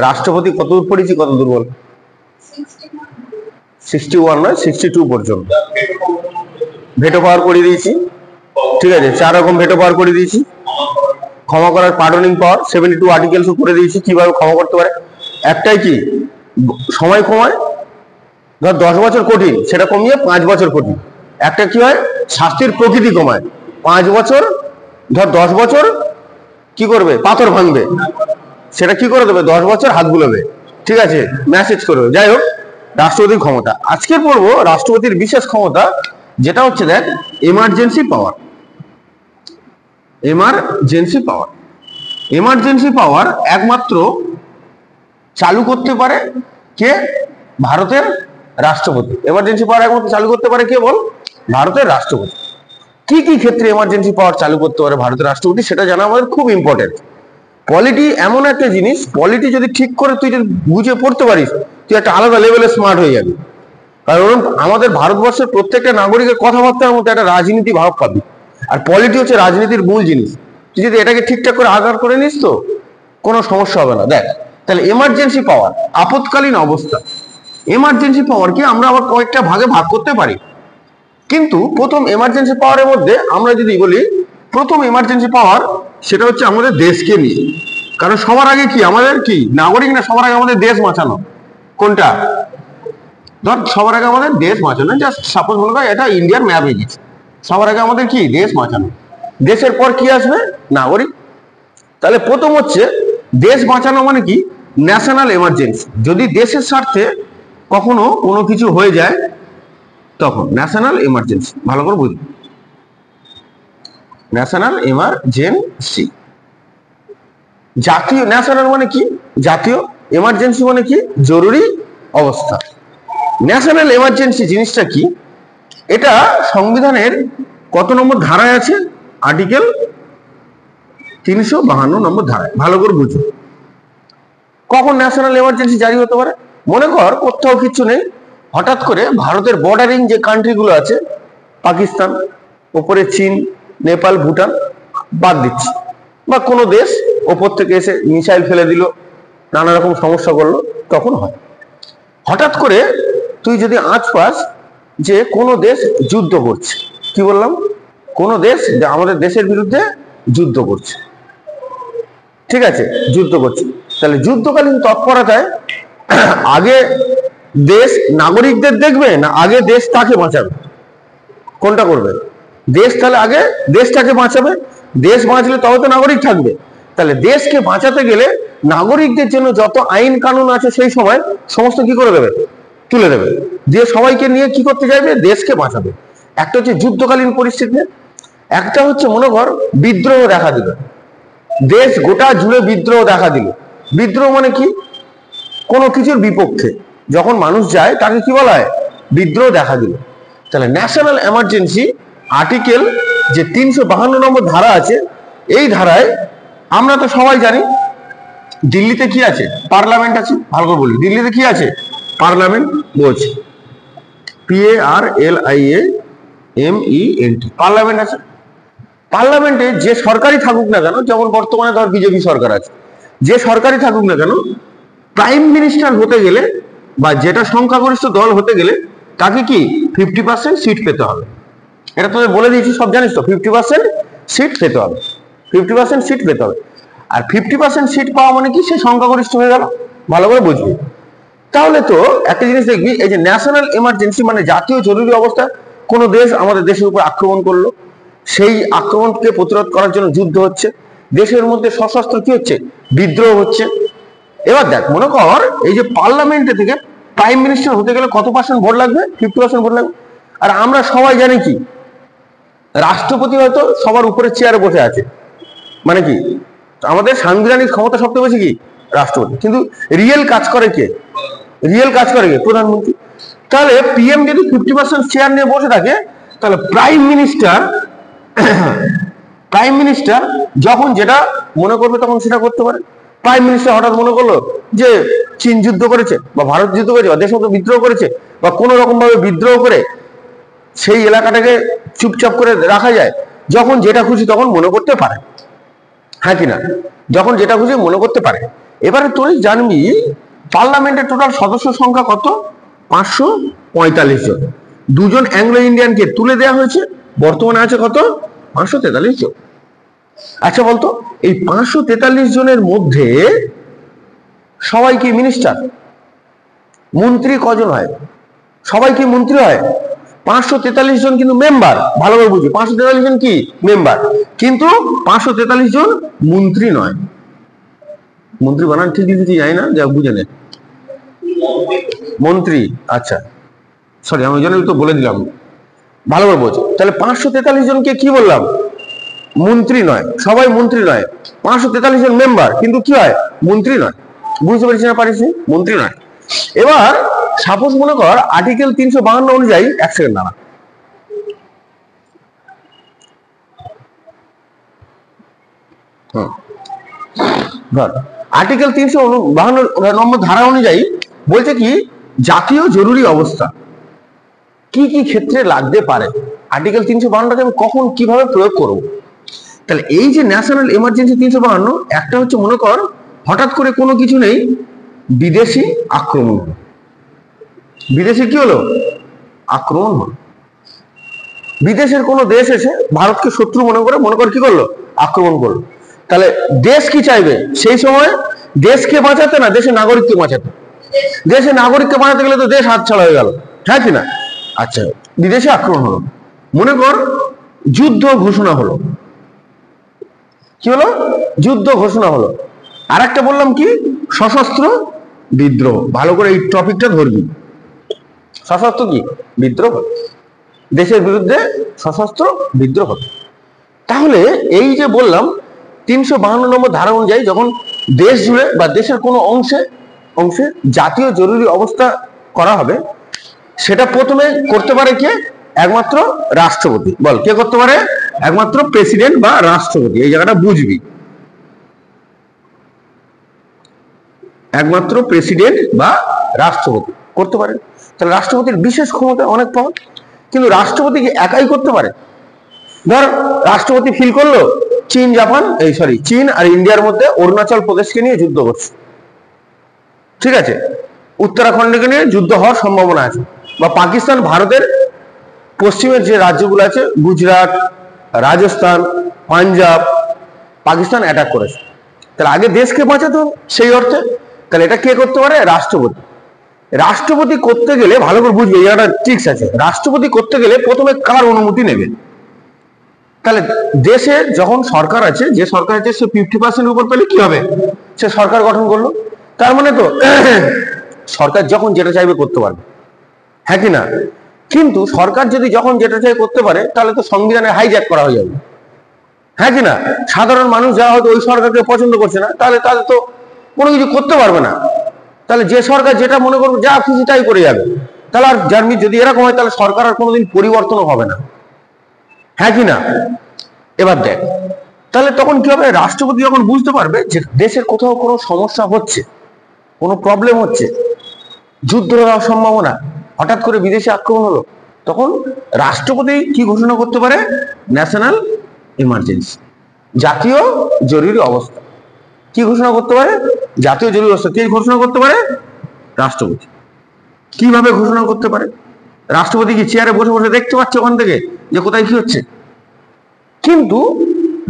রাষ্ট্রপতি কত দূর পড়েছি, কত দূর বল? 61 নয়, 62 পর্যন্ত ভেটো পাওয়ার করে দিয়েছি। ঠিক আছে, 4 রকম ভেটো পাওয়ার করে দিয়েছি। ক্ষমা করার পার্ডনিং পাওয়ার 72 আর্টিকেলস করে দিয়েছি। কিভাবে ক্ষমা করতে পারে? একটাই কি, সময় কমায়, ধর 10 বছর কঠিন, সেটা কমিয়ে 5 বছর কঠিন। একটা কি হয়, শাস্তির প্রকৃতি কমায়, 5 বছর, ধর 10 বছর কি করবে, পাথর ভাঙবে, সেটা কি করে দেবে, 10 বছর হাত বুলাবে। ঠিক আছে, মেসেজ করবে। যাই হোক, রাষ্ট্রপতির ক্ষমতা আজকে পড়বো। রাষ্ট্রপতির বিশেষ ক্ষমতা যেটা হচ্ছে, দেখ, এমার্জেন্সি পাওয়ার। এমার্জেন্সি পাওয়ার, এমার্জেন্সি পাওয়ার একমাত্র চালু করতে পারে কে? ভারতের রাষ্ট্রপতি। এমার্জেন্সি পাওয়ার একমাত্র চালু করতে পারে কে বল? ভারতের রাষ্ট্রপতি। কি কি ক্ষেত্রে এমার্জেন্সি পাওয়ার চালু করতে পারে ভারতের রাষ্ট্রপতি, সেটা জানা আমাদের খুব ইম্পর্টেন্ট। পলিটি এমন একটা জিনিস, পলিটি যদি ঠিক করে তুই যদি বুঝে পড়তে পারিস, তুই একটা আলাদা লেভেলে স্মার্ট হয়ে যাবি। কারণ আমাদের ভারতবর্ষের প্রত্যেকটা নাগরিকের কথাবার্তার মধ্যে একটা রাজনীতি ভাব পাবি। আর পলিটি হচ্ছে রাজনীতির মূল জিনিস। তুই যদি এটাকে ঠিকঠাক করে আধার করে নিস তো কোনো সমস্যা হবে না। দেখ, তাহলে এমার্জেন্সি পাওয়ার, আপৎকালীন অবস্থা। এমার্জেন্সি পাওয়ারকে আমরা আবার কয়েকটা ভাগে ভাগ করতে পারি। কিন্তু প্রথম এমার্জেন্সি পাওয়ারের মধ্যে আমরা যদি বলি, প্রথম এমার্জেন্সি পাওয়ার সেটা হচ্ছে আমাদের দেশকে নিয়ে। কারণ সবার আগে কি আমাদের কি নাগরিক না, সবার আগে আমাদের দেশ বাঁচানো। কোনটা? ধর সবার আগে আমাদের দেশ বাঁচানো। জাস্ট সাপোজ মনে কর এটা ইন্ডিয়ার ম্যাপ এগিয়েছে, সবার আগে আমাদের কি দেশ বাঁচানো। দেশের পর কি আসবে? নাগরিক। তাহলে প্রথম হচ্ছে দেশ বাঁচানো মানে কি, ন্যাশনাল এমার্জেন্সি। যদি দেশের স্বার্থে কখনো কোনো কিছু হয়ে যায় তখন ন্যাশনাল এমার্জেন্সি। ভালো করে বুঝুন, ন্যাশনাল এমার্জেন্সি। জাতীয়, ন্যাশনাল মানে কি জাতীয়, এমার্জেন্সি মানে কি জরুরি অবস্থা। ন্যাশনাল এমার্জেন্সি জিনিসটা কি? এটা সংবিধানের কত নম্বর ধারায় আছে? আর্টিকেল 352 নম্বর ধারায়। ভালো করে বুঝুন, কখন ন্যাশনাল এমার্জেন্সি জারি হতে পারে। মনে কর কোথাও কিছু নেই, হঠাৎ করে ভারতের বর্ডারিং যে কান্ট্রিগুলো আছে, পাকিস্তান, ওপরে চীন, নেপাল, ভুটান বাদ দিচ্ছি, বা কোনো দেশ ওপর থেকে এসে মিসাইল ফেলে দিল, নানা রকম সমস্যা করলো, তখন হয়। হঠাৎ করে তুই যদি আঁচ পাস যে কোনো দেশ যুদ্ধ করছে, কি বললাম, কোনো দেশ আমাদের দেশের বিরুদ্ধে যুদ্ধ করছে, ঠিক আছে, যুদ্ধ করছে, তাহলে যুদ্ধকালীন তৎপরতায় আগে দেশ নাগরিকদের দেখবে না আগে দেশ তাকে বাঁচাবে? কোনটা করবে? দেশ তাহলে আগে দেশটাকে বাঁচাবে। দেশ বাঁচলে তবে তো নাগরিক থাকবে। তাহলে দেশকে বাঁচাতে গেলে নাগরিকদের জন্য যত আইন কানুন আছে সেই সময় সমস্ত কি করে দেবে? তুলে দেবে, দিয়ে সবাইকে নিয়ে কি করতে চাইবে? দেশকে বাঁচাবে। একটা হচ্ছে যুদ্ধকালীন পরিস্থিতি, একটা হচ্ছে মনে কর বিদ্রোহ দেখা দিল, দেশ গোটা জুড়ে বিদ্রোহ দেখা দিল। বিদ্রোহ মানে কি? কোনো কিছুর বিপক্ষে যখন মানুষ যায় তাকে কি বলা হয়? বিদ্রোহ দেখা দিল। তাহলে ন্যাশনাল এমার্জেন্সি আর্টিকেল যে 352 নম্বর ধারা আছে, এই ধারায় আমরা তো সবাই জানি দিল্লিতে কি আছে? পার্লামেন্ট আছে। ভালো করে বলি, দিল্লিতে কি আছে? পার্লামেন্ট। বোঝ, PARLIAMENT, পার্লামেন্ট আছে। পার্লামেন্টে যে সরকারই থাকুক না কেন, যেমন বর্তমানে ধর বিজেপি সরকার আছে, যে সরকারই থাকুক না কেন, প্রাইম মিনিস্টার হতে গেলে বা যেটা সংখ্যাগরিষ্ঠ দল হতে গেলে তাকে কি 50% সিট পেতে হবে। এটা তোদের বলে দিয়েছি, সব জানিস তো, 50% সিট পেতে হবে, 50% সিট পেতে হবে। আর 50% সিট পাওয়া মানে কি? সে সংখ্যাগরিষ্ঠ হয়ে গেল। ভালো করে বুঝবি। তাহলে তো একটা জিনিস দেখবি, এই যে ন্যাশনাল এমার্জেন্সি মানে জাতীয় জরুরি অবস্থা, কোনো দেশ আমাদের দেশের উপর আক্রমণ করলো, সেই আক্রমণকে প্রতিরোধ করার জন্য যুদ্ধ হচ্ছে, দেশের মধ্যে সশস্ত্র কি হচ্ছে? বিদ্রোহ হচ্ছে। এবার দেখ, মনে কর এই যে পার্লামেন্টে থেকে প্রাইম মিনিস্টার হতে গেলে কত পার্সেন্ট ভোট লাগবে? 50% ভোট লাগবে। আর আমরা সবাই জানি কি, রাষ্ট্রপতি হয়তো সবার উপরে চেয়ারে বসে আছে, মানে কি আমাদের সাংবিধানিক ক্ষমতা সবচেয়ে বেশি কি রাষ্ট্রপতি, কিন্তু রিয়েল কাজ করে কে? রিয়েল কাজ করে কে? প্রধানমন্ত্রী। তাহলে পিএম যদি 50% চেয়ার নিয়ে বসে থাকে, তাহলে প্রাইম মিনিস্টার যখন যেটা মনে করবে তখন সেটা করতে পারে। প্রাইম মিনিস্টার হঠাৎ মনে করলো যে চীন যুদ্ধ করেছে বা ভারত যুদ্ধ করেছে বা দেশের মধ্যে বিদ্রোহ করেছে বা কোনো রকম ভাবে বিদ্রোহ করে সেই এলাকাটাকে চুপচাপ করে রাখা যায়, যখন যেটা খুশি তখন মনে করতে পারে, হ্যাঁ কিনা? যখন যেটা খুশি মনে করতে পারে। এবারে তুই জানবি পার্লামেন্টের টোটাল সদস্য সংখ্যা কত? 545 জন। দুজন অ্যাংলো ইন্ডিয়ানকে তুলে দেওয়া হয়েছে, বর্তমানে আছে কত? 543 জন। আচ্ছা বলতো, এই 543 জনের মধ্যে সবাই কি মিনিস্টার? মন্ত্রী কজন হয়? সবাই কি মন্ত্রী হয়? 543 জন কিন্তু মেম্বার। ভালো করে বুঝি, 543 জন কি মেম্বার, কিন্তু 543 জন মন্ত্রী নয়। মন্ত্রী বানান ঠিক লিখেছি জানি না, যা বুঝে নে। মন্ত্রী, আচ্ছা সরি, আমি ওই জন্য তো বলে দিলাম, ভালো করে বোঝো। তাহলে 543 জনকে কি বললাম? মন্ত্রী নয়, সবাই মন্ত্রী নয়। 543 জন মেম্বার, কিন্তু কি হয়? মন্ত্রী নয়। বুঝতে পারছি না পারিস? মন্ত্রী নয়। এবার সাপোজ মনে কর আর্টিকেল 352 অনুযায়ী, এক সেকেন্ড দাঁড়া, ধর আর্টিকেল 352 নম্বর ধারা অনুযায়ী বলছে কি, জাতীয় জরুরি অবস্থা কি কি ক্ষেত্রে লাগতে পারে, আর্টিকেল 352টাকে আমি কখন কিভাবে প্রয়োগ করব। তাহলে এই যে ন্যাশনাল এমার্জেন্সি 352, একটা হচ্ছে মনে কর হঠাৎ করে কোনো কিছু নেই, বিদেশি আক্রমণ হলো। বিদেশি কি হলো? আক্রমণ হলো। বিদেশের কোনো দেশ এসে ভারতকে শত্রু মনে কর কি করলো? আক্রমণ করলো। তাহলে দেশ কি চাইবে সেই সময়? দেশকে বাঁচাতে না দেশের নাগরিককে বাঁচাতে। দেশের নাগরিককে বাঁচাতে গেলে তো দেশ হাতছাড়া হয়ে গেল, হ্যাঁ কি না? আচ্ছা, বিদেশে আক্রমণ হলো, মনে কর যুদ্ধ ঘোষণা হলো। কি হলো? যুদ্ধ ঘোষণা হলো। আর একটা বললাম কি, সশস্ত্র বিদ্রোহ। ভালো করে এই টপিকটা ধরবি, সশস্ত্র কি বিদ্রোহ, দেশের বিরুদ্ধে সশস্ত্র বিদ্রোহ। তাহলে এই যে বললাম 352 নম্বর ধারা অনুযায়ী যখন দেশ জুড়ে বা দেশের কোনো অংশে জাতীয় জরুরি অবস্থা করা হবে, সেটা প্রথমে করতে পারে কে? একমাত্র রাষ্ট্রপতি। বল, কে করতে পারে? একমাত্র প্রেসিডেন্ট বা রাষ্ট্রপতি। এই জায়গাটা বুঝবি, একমাত্র প্রেসিডেন্ট বা রাষ্ট্রপতি করতে পারে। তাহলে রাষ্ট্রপতির বিশেষ ক্ষমতা, অনেক পাওয়ার। কিন্তু রাষ্ট্রপতি কি একাই করতে পারে? ধর রাষ্ট্রপতি ফিল করলো চীন আর ইন্ডিয়ার মধ্যে অরুণাচল প্রদেশকে নিয়ে যুদ্ধ করছে, ঠিক আছে, উত্তরাখণ্ডকে নিয়ে যুদ্ধ হওয়ার সম্ভাবনা আছে, বা পাকিস্তান ভারতের পশ্চিমের যে রাজ্যগুলো আছে, গুজরাট, রাজস্থান, পাঞ্জাব, পাকিস্তান অ্যাটাক করেছে। তাহলে আগে দেশকে বাঁচাতে হবে সেই অর্থে। তাহলে এটা কে করতে পারে? রাষ্ট্রপতি। রাষ্ট্রপতি করতে গেলে ভালো করে বুঝবে, এটা ট্রিক্স আছে। রাষ্ট্রপতি করতে গেলে প্রথমে কার অনুমতি নেবে? তাহলে দেশে যখন সরকার আছে, যে সরকার আছে সে 50% উপর পেলে কি হবে? সে সরকার গঠন করলো। তার মানে তো সরকার যখন যেটা চাইবে করতে পারবে, হ্যাঁ কি না? কিন্তু সরকার যদি যখন যেটা চাই করতে পারে, তাহলে তো সংবিধানে হাইজ্যাক করা হয়ে যাবে, হ্যাঁ কি না? সাধারণ মানুষ যারা হয়তো ওই সরকারকে পছন্দ করছে না, তাহলে তো কোনো কিছু করতে পারবে না। তাহলে যে সরকার যেটা মনে করবে যা খুশি তাই করে যাবে, তাহলে আর জার্মি যদি এরকম হয়, তাহলে সরকার আর কোনোদিন পরিবর্তনও হবে না, হ্যাঁ কি না? এবার দেখ, তাহলে তখন কি হবে? রাষ্ট্রপতি যখন বুঝতে পারবে যে দেশের কোথাও কোনো সমস্যা হচ্ছে, কোনো প্রবলেম হচ্ছে, যুদ্ধ হওয়ার সম্ভাবনা, হঠাৎ করে বিদেশে আক্রমণ হলো, তখন রাষ্ট্রপতি কি ঘোষণা করতে পারে? ন্যাশনাল ইমার্জেন্সি, জাতীয় জরুরি অবস্থা। কি ঘোষণা করতে পারে? জাতীয় জরুরি অবস্থা। কে ঘোষণা করতে পারে? রাষ্ট্রপতি। কিভাবে ঘোষণা করতে পারে? রাষ্ট্রপতি কি চেয়ারে বসে বসে দেখতে পাচ্ছে ওখান থেকে যে কোথায় কি হচ্ছে? কিন্তু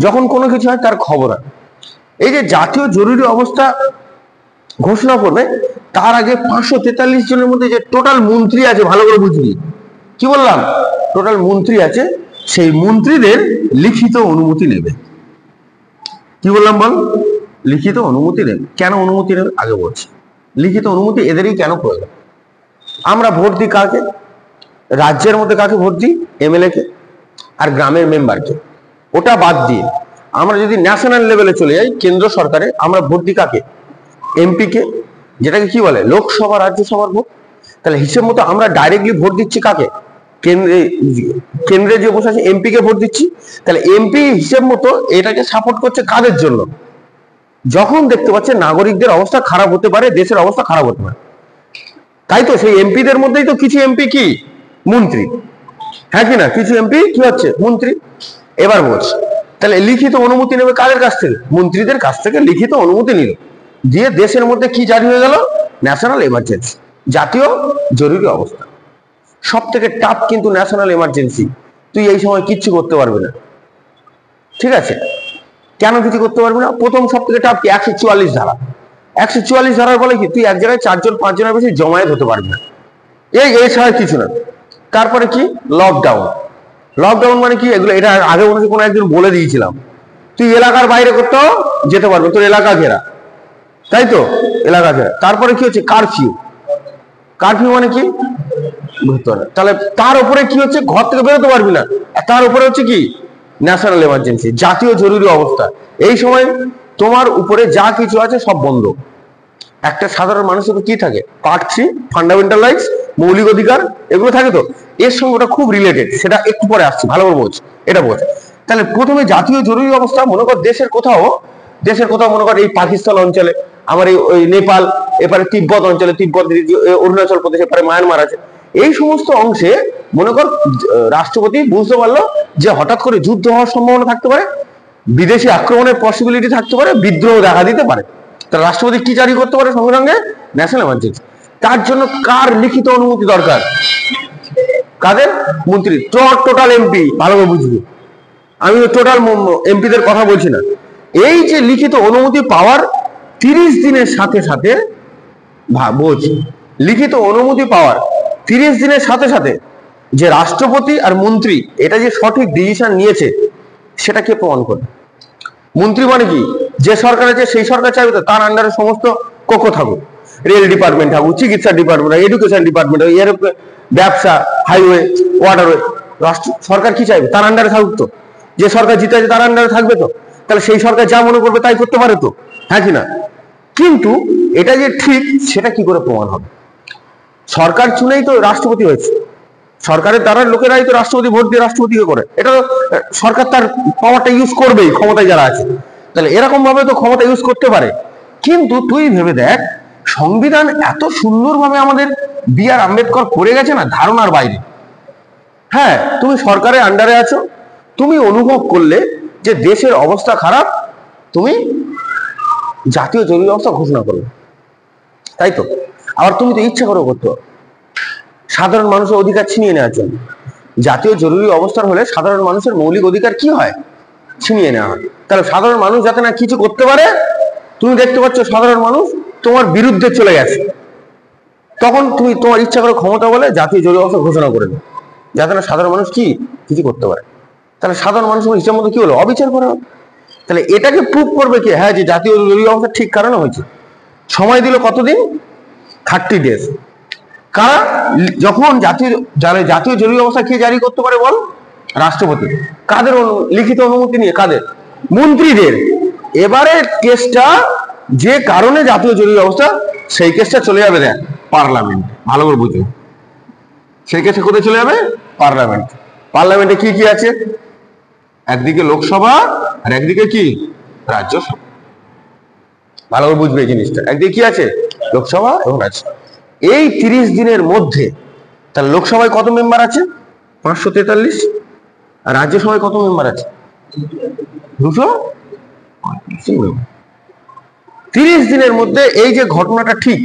যখন কোনো কিছু হয় তার খবর হয়। এই যে জাতীয় জরুরি অবস্থা ঘোষণা করবে, তার আগে 543 জনের মধ্যে যে টোটাল মন্ত্রী আছে, ভালো করে বুঝবি, কি বললাম? টোটাল মন্ত্রী আছে, সেই মন্ত্রীদের লিখিত অনুমতি নেবে। কি বললাম বল? লিখিত অনুমতি নেবে। কেন অনুমতি নেবে আগে বলছি। লিখিত অনুমতি এদেরই কেন প্রয়োজন? আমরা ভোট দিই কাকে? রাজ্যের মধ্যে কাকে ভোট দিই? এমএলএ কে আর গ্রামের মেম্বারকে। ওটা বাদ দিয়ে আমরা যদি ন্যাশনাল লেভেলে চলে যাই, কেন্দ্র সরকারে আমরা ভোট দিই কাকে? এমপি কে, যেটাকে কি বলে লোকসভা রাজ্যসভার ভোট। তাহলে হিসেব মতো আমরা ডাইরেক্টলি ভোট দিচ্ছি কাকে? কেন্দ্রে যে বসে আছে এমপি কে ভোট দিচ্ছি। তাহলে এমপি হিসেব মতো এটাকে সাপোর্ট করছে কাদের জন্য? যখন দেখতে পাচ্ছে নাগরিকদের অবস্থা খারাপ হতে পারে, দেশের অবস্থা খারাপ হতে পারে, তাই তো সেই এমপিদের মধ্যেই তো কিছু এমপি কি মন্ত্রী, হ্যাঁ কি না? কিছু এমপি কি হচ্ছে? মন্ত্রী। এবার বলছি, তাহলে লিখিত অনুমতি নেবে কাদের কাছ থেকে? মন্ত্রীদের কাছ থেকে লিখিত অনুমতি নিল। দিয়ে দেশের মধ্যে কি জারি হয়ে গেল? ন্যাশনাল এমার্জেন্সি, জাতীয় জরুরি অবস্থা। সব থেকে টাফ কিন্তু ন্যাশনাল এমার্জেন্সি। তুই এই সময় কিচ্ছু করতে পারবি না, ঠিক আছে? কেন কিছু করতে পারবি না? প্রথম সব থেকে টাফ কি? 144 ধারা। 144 ধারার বলে কি তুই এক জায়গায় 4-5 জনের বেশি জমায়েত হতে পারবি না, এই ছাড়া কিছু না। তারপরে কি? লকডাউন। লকডাউন মানে কি? এগুলো এটা আগে মনে হচ্ছে কোনো একদিন বলে দিয়েছিলাম। তুই এলাকার বাইরে করতেও যেতে পারবি, তোর এলাকা ঘেরা, তাই তো? এলাকা ঘেরা। তারপরে কি হচ্ছে? কারফিউ। কারফিউ মানে কি? বুঝতে পারবে। তাহলে তার উপরে কি হচ্ছে? ঘর থেকে বেরোতে পারবি না। তার উপরে হচ্ছে কি? ন্যাশনাল এমার্জেন্সি, জাতীয় জরুরি অবস্থা। এই সময় তোমার উপরে যা কিছু আছে সব বন্ধ। একটা সাধারণ মানুষের কি থাকে? পার্ট 3 ফান্ডামেন্টাল রাইটস, মৌলিক অধিকার, এগুলো থাকে। তো এর সঙ্গে ওটা খুব রিলেটেড, সেটা একটু পরে আসছে, ভালো করে বোঝ, এটা বোঝ। তাহলে প্রথমে জাতীয় জরুরি অবস্থা, মনে কর দেশের কোথাও মনে কর এই পাকিস্তান অঞ্চলে, আমার ওই নেপাল, এপারে তিব্বত অঞ্চলে, তিব্বত, অরুণাচল প্রদেশ, এপারে মায়ানমার আছে, এই সমস্ত অংশে মনে কর রাষ্ট্রপতি বুঝতে পারলো যে হঠাৎ করে যুদ্ধ হওয়ার সম্ভাবনা থাকতে পারে, বিদেশি আক্রমণের পসিবিলিটি থাকতে পারে, বিদ্রোহ দেখা দিতে পারে। তাহলে রাষ্ট্রপতি কি জারি করতে পারে? সঙ্গে সঙ্গে ন্যাশনাল এমার্জেন্সি। তার জন্য কার লিখিত অনুমতি দরকার? কাদের? মন্ত্রী, টোটাল এমপি। ভালো করে বুঝবি, আমি টোটাল এমপিদের কথা বলছি না। এই যে লিখিত অনুমতি পাওয়ার 30 দিনের সাথে সাথে, বোঝ, লিখিত অনুমতি পাওয়ার 30 দিনের সাথে সাথে যে রাষ্ট্রপতি আর মন্ত্রী এটা যে সঠিক ডিসিশন নিয়েছে সেটা কে প্রমাণ করবে? মন্ত্রী মানে কি? যে সরকার আছে সেই সরকার চাইবে তো তার আন্ডারে সমস্ত কক্ষ থাকুক, রেল ডিপার্টমেন্ট থাকুক, চিকিৎসা ডিপার্টমেন্ট, এডুকেশন ডিপার্টমেন্ট, ব্যবসা, হাইওয়ে, ওয়াটারওয়ে, সরকার কি চাইবে? তার আন্ডারে থাকুক। তো যে সরকার জিতে আছে তার আন্ডারে থাকবে। তো তাহলে সেই সরকার যা মনে করবে তাই করতে পারে, তো হ্যাঁ কি না? কিন্তু এটা যে ঠিক সেটা কি করে প্রমাণ হবে? সরকার চুনেই তো রাষ্ট্রপতি হয়েছে, সরকারের দ্বারা লোকেরাই তো রাষ্ট্রপতি ভোট দিয়ে রাষ্ট্রপতি করে। এটা সরকার তার পাওয়ারটা ইউজ করবেই, ক্ষমতায় যারা আছে। তাহলে এরকম ভাবে তো ক্ষমতা ইউজ করতে পারে। কিন্তু তুই ভেবে দেখ, সংবিধান এত সুন্দরভাবে আমাদের বি.আর. আম্বেদকর করে গেছে না, ধারণার বাইরে। হ্যাঁ, তুমি সরকারের আন্ডারে আছো, তুমি অনুভব করলে যে দেশের অবস্থা খারাপ, তুমি জাতীয় জরুরি অবস্থা ঘোষণা করবে, তাই তো? আবার তুমি তো ইচ্ছা করে করতে পারো সাধারণ মানুষের অধিকার ছিনিয়ে নেওয়ার জন্য। জাতীয় জরুরি অবস্থার হলে সাধারণ মানুষের মৌলিক অধিকার কি হয়? ছিনিয়ে নেওয়া হয়। তাহলে সাধারণ মানুষ যাতে না কিছু করতে পারে, তুমি দেখতে পাচ্ছ সাধারণ মানুষ তোমার বিরুদ্ধে চলে গেছে, তখন তুমি তোমার ইচ্ছা করে ক্ষমতা বলে জাতীয় জরুরি অবস্থা ঘোষণা করে দেবে, যাতে না সাধারণ মানুষ কি কিছু করতে পারে। তাহলে সাধারণ মানুষ হিসাব মতো কি হলো? অবিচার করা হবে। তাহলে এটাকে প্রুভ করবে কি? হ্যাঁ, যে জাতীয় জরুরি অবস্থা ঠিক কারণে হয়েছে। সময় দিল কতদিন? 30 ডেজ। কারা? যখন জাতীয় জরুরি অবস্থা কে জারি করতে পারে বল? রাষ্ট্রপতি। কাদের লিখিত অনুমতি নিয়ে? কাদের? মন্ত্রীদের। এবারে কেসটা, যে কারণে জাতীয় জরুরি অবস্থা, সেই কেসটা চলে যাবে দেখ পার্লামেন্ট। ভালো করে বুঝো, সেই কেসটা কোথায় চলে যাবে? পার্লামেন্ট। পার্লামেন্টে কি কি আছে? একদিকে লোকসভা আর একদিকে কি? রাজ্যসভা। ভালো করে বুঝবে এই জিনিসটা। একদিকে কি আছে? লোকসভা এবং রাজ্যসভা। এই 30 দিনের মধ্যে তাহলে লোকসভায় কত মেম্বার আছে? 543। আর রাজ্যসভায় কত মেম্বার আছে? 235 মেম্বার। 30 দিনের মধ্যে এই যে ঘটনাটা ঠিক,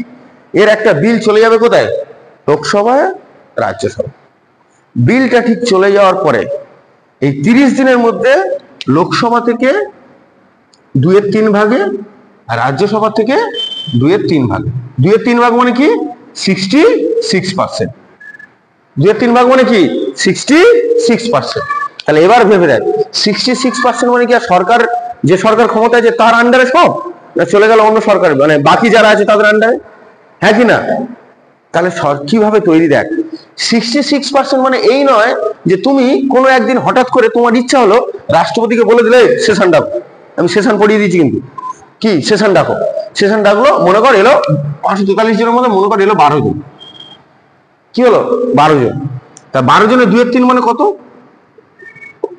এর একটা বিল চলে যাবে কোথায়? লোকসভায়, রাজ্যসভা। বিলটা ঠিক চলে যাওয়ার পরে এই 30 দিনের মধ্যে লোকসভা থেকে 2/3 ভাগে, আর রাজ্যসভা থেকে 2/3 ভাগে। 2/3 ভাগ মানে কি? 66%। 2/3 ভাগ মানে কি? 66%। তাহলে এবার ভেবে দেখ, 66% মানে কি? আর সরকার, যে সরকার ক্ষমতা আছে তার আন্ডারে সব, না চলে গেল অন্য সরকার, মানে বাকি যারা আছে তাদের আন্ডারে, হ্যাঁ কি না? তাহলে কিভাবে তৈরি? দেখ, 66% মানে এই নয় যে তুমি কোনো একদিন হঠাৎ করে তোমার ইচ্ছা হলো রাষ্ট্রপতিকে বলে দিলে সেশন ডাকো। আমি সেশন পড়িয়ে দিয়েছি, কিন্তু কি সেশন ডাকো, সেশন ডাকলো, মনে কর এলো 543 জনের মধ্যে মনে কর এলো 12 জন। কি হলো? 12 জন। তা 12 জনের 2/3 মানে কত?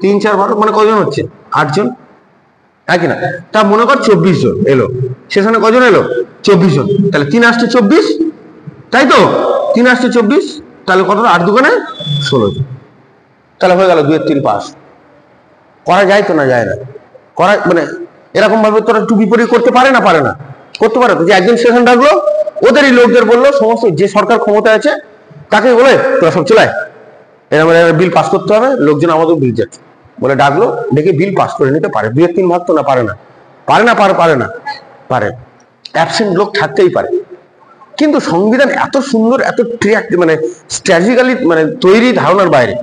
3 4 12 মানে কজন হচ্ছে? 8 জন, হ্যাঁ কিনা? তা মনে কর 24 জন এলো সেখানে। কজন এলো? 24 জন। তাহলে 3 আসছে 24, তাই তো? 3 আসছে 24, তাহলে কত? 8 দুগুণে 16 জন। তাহলে হয়ে গেল 2/3 পাস। করা যায় তো? না যায় না? করা মানে এরকম ভাবে তোরা টুপি পরি করতে পারে না? পারে না? করতে পারে তো, যে একজন সেশন ডাকলো, ওদেরই লোকদের বললো, সমস্ত যে সরকার ক্ষমতা আছে তাকে বলে তোরা সব চলে এরকম বিল পাস করতে হবে, লোকজন আমাদের বিল যাচ্ছে বলে ডাকলো, ডেকে বিল পাস করে নিতে পারে। 2-3 ভাগ তো না, পারে না, পারে না, পারে না, পারে, অ্যাবসেন্ট লোক থাকতেই পারে। কিন্তু সংবিধান এত সুন্দর, এত মানে স্ট্র্যাটেজিক্যালি মানে তৈরি ধারণার বাইরে।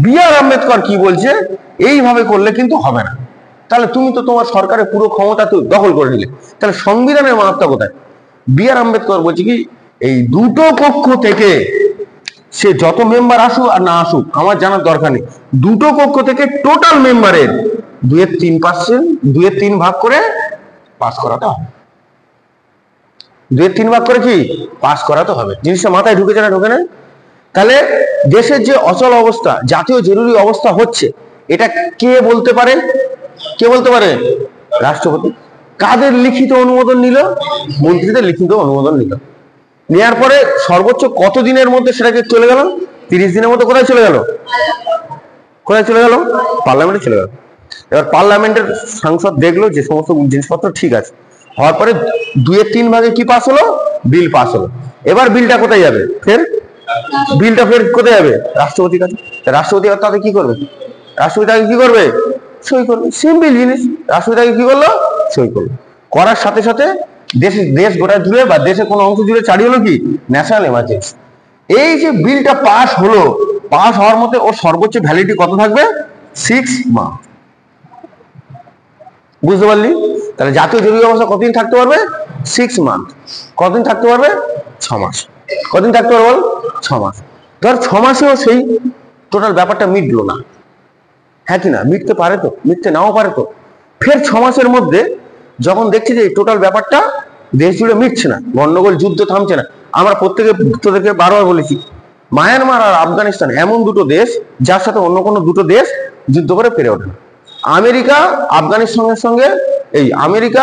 বি.আর. আম্বেদকর কি বলছে, এইভাবে করলে কিন্তু হবে না। তাহলে তুমি তো তোমার সরকারের পুরো ক্ষমতা তো দখল করে নিলে, তাহলে সংবিধানের মানবতা কোথায়? বি.আর. আম্বেদকর বলছে কি, এই দুটো পক্ষ থেকে সে যত মেম্বার আসুক আর না আসুক আমার জানার দরকার নেই, দুটো পক্ষ থেকে টোটাল মেম্বারের 2-3%, 2-3 ভাগ করে পাস করাতে হবে। 2-3 ভাগ করে কি পাস করাতে হবে। জিনিসটা মাথায় ঢুকেছে না ঢুকে না? তাহলে দেশের যে অচল অবস্থা, জাতীয় জরুরি অবস্থা হচ্ছে, এটা কে বলতে পারে? কে বলতে পারে? রাষ্ট্রপতি। কাদের লিখিত অনুমোদন নিল? মন্ত্রীদের লিখিত অনুমোদন নিল। নেওয়ার পরে সর্বোচ্চ কত দিনের মধ্যে সেটাকে চলে গেল? 30 দিনের মধ্যে। কোথায় চলে গেল? কোথায় চলে গেল? পার্লামেন্টে চলে গেল। এবার পার্লামেন্টের সাংসদ দেখলো যে সমস্ত জিনিসপত্র ঠিক আছে, হওয়ার পরে 2-3 ভাগে কি পাস হলো? বিল পাস হলো। এবার বিলটা কোথায় যাবে? বিলটা ফের কোথায় যাবে? রাষ্ট্রপতির কাছে। রাষ্ট্রপতি তাতে কি করবে? রাষ্ট্রপতি আগে কি করবে? সই করবে। সিম্পল জিনিস। রাষ্ট্রপতি আগে কি করলো? সই করলো। করার সাথে সাথে দেশ গোটা জুড়ে বা দেশের কোনো অংশ জুড়ে চালু হলো কি? National emergency. এই যে বিলটা পাস হলো, পাস হওয়ার মধ্যে ওর সর্বোচ্চ ভ্যালিডিটি কত থাকবে? 6 মাস। বুঝতে পারলি? তাহলে জাতীয় জরুরি অবস্থা কতদিন থাকতে পারবে? 6 মান্থ। কতদিন থাকতে পারবে? 6 মাস। কতদিন থাকতে পারবে বল? 6 মাস। ধর 6 মাসেও সেই টোটাল ব্যাপারটা মিটলো না, হ্যাঁ কি না? মিটতে পারে তো, মিটতে নাও পারে তো। ফের 6 মাসের মধ্যে যখন দেখছি যে টোটাল ব্যাপারটা দেশ জুড়ে মিটছে না, গন্ডগোল, যুদ্ধ থামছে না। আমরা তোদেরকে বারবার বলেছি, মায়ানমার আর আফগানিস্তান এমন দুটো দেশ যার সাথে অন্য কোনো দুটো দেশ যুদ্ধ করে পেরে ওঠে না। আমেরিকা আফগানিস্তানের সঙ্গে, এই আমেরিকা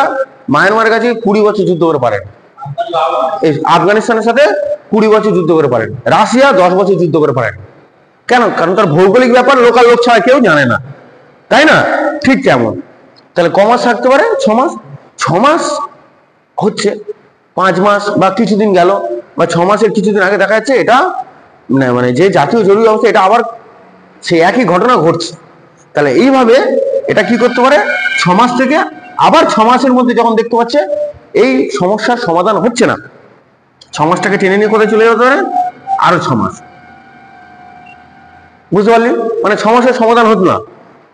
মায়ানমারের কাছে 20 বছর যুদ্ধ করে পারে, এই আফগানিস্তানের সাথে 20 বছর যুদ্ধ করে পারে। রাশিয়া 10 বছর যুদ্ধ করে পারে। কেন? কারণ তার ভৌগোলিক ব্যাপার লোকাল লোক ছাড়া কেউ জানে না, তাই না? ঠিক কেমন? তাহলে ক মাস থাকতে পারে? 6 মাস। 6 মাস হচ্ছে 5 মাস বা কিছুদিন গেল, বা 6 মাসের কিছুদিন আগে দেখা যাচ্ছে এটা মানে যে জাতীয় জরুরি অবস্থা, এটা আবার সেই একই ঘটনা ঘটছে। তাহলে এইভাবে এটা কি করতে পারে? 6 মাস থেকে আবার 6 মাসের মধ্যে যখন দেখতে পাচ্ছে এই সমস্যার সমাধান হচ্ছে না, 6 মাসটাকে টেনে নিয়ে কোথায় চলে যেতে পারে? আরো 6 মাস। বুঝতে পারলি? মানে 6 মাসের সমাধান হতো না,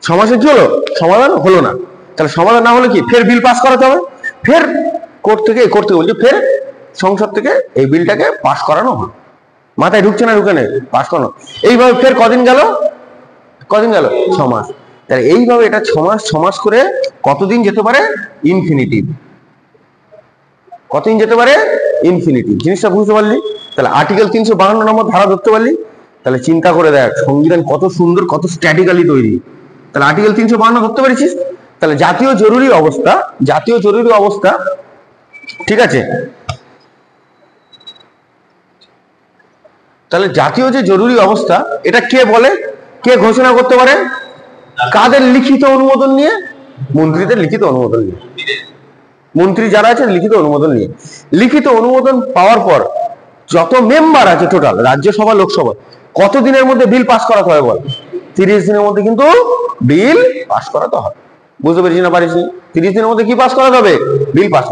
6 মাসে কি হলো? সমাধান হলো না। তাহলে সমাধান না হলে কি? ফের বিল পাস করাতে হবে, ফের কোর্ট থেকে করতে বলছে, ফের সংসদ থেকে এই বিলটাকে পাস করানো হলো। মাথায় ঢুকছে না ঢুকে নেই? পাস করানো। এইভাবে ফের কদিন গেল? কদিন গেল? 6 মাস। তাহলে এইভাবে এটা 6 মাস 6 মাস করে কতদিন যেতে পারে? ইনফিনিটিভ। কতদিন যেতে পারে? ইনফিনিটিভ। জিনিসটা বুঝতে পারলি? তাহলে আর্টিকেল 352 নম্বর ধারা ধরতে পারলি? তাহলে চিন্তা করে দেখ সংবিধান কত সুন্দর, কত স্ট্র্যাটেজিক্যালি তৈরি। তাহলে আর্টিকেল 352 ধরতে পেরেছিস? তাহলে জাতীয় জরুরি অবস্থা, জাতীয় জরুরি অবস্থা, ঠিক আছে? তাহলে জাতীয় যে জরুরি অবস্থা, এটা কে বলে, কে ঘোষণা করতে পারে? কাদের লিখিত অনুমোদন নিয়ে? মন্ত্রীদের লিখিত অনুমোদন নিয়ে। মন্ত্রী যারা আছে লিখিত অনুমোদন নিয়ে। লিখিত অনুমোদন পাওয়ার পর যত মেম্বার আছে টোটাল রাজ্যসভা লোকসভা, কত দিনের মধ্যে বিল পাস করাতে হবে বল? 30 দিনের মধ্যে কিন্তু বিল পাস করাতে হবে। বুঝতে পেরেছি না পারিস? 30 দিনের মধ্যে কি পাস করাতে হবে? Bill pass.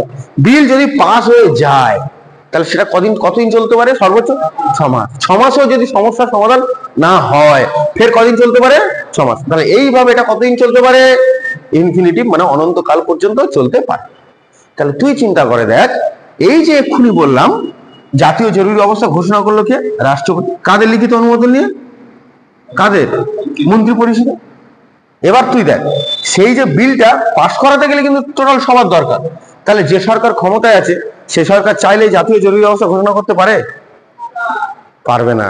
বিল যদি পাস হয়ে যায় তাহলে সেটা কতদিন চলতে পারে? সর্বোচ্চ 6 মাস। 6 মাসেও যদি সমস্যার সমাধান না হয় ফের কদিন চলতে পারে? 6 মাস। তাহলে এইভাবে এটা কতদিন চলতে পারে? ইনফিনিটিভ, মানে অনন্তকাল পর্যন্ত চলতে পারে। তাহলে তুই চিন্তা করে দেখ, এই যে এক্ষুনি বললাম জাতীয় জরুরি অবস্থা ঘোষণা করলো কে? রাষ্ট্রপতি। কাদের লিখিত অনুমোদন নিয়ে? কাদের? মন্ত্রী পরিষদ। এবার তুই দেখ, সেই যে বিলটা পাস করাতে গেলে কিন্তু টোটাল সবার দরকার। তাহলে যে সরকার ক্ষমতায় আছে সে সরকার চাইলে জাতীয় জরুরি অবস্থা ঘোষণা করতে পারে? পারবে না।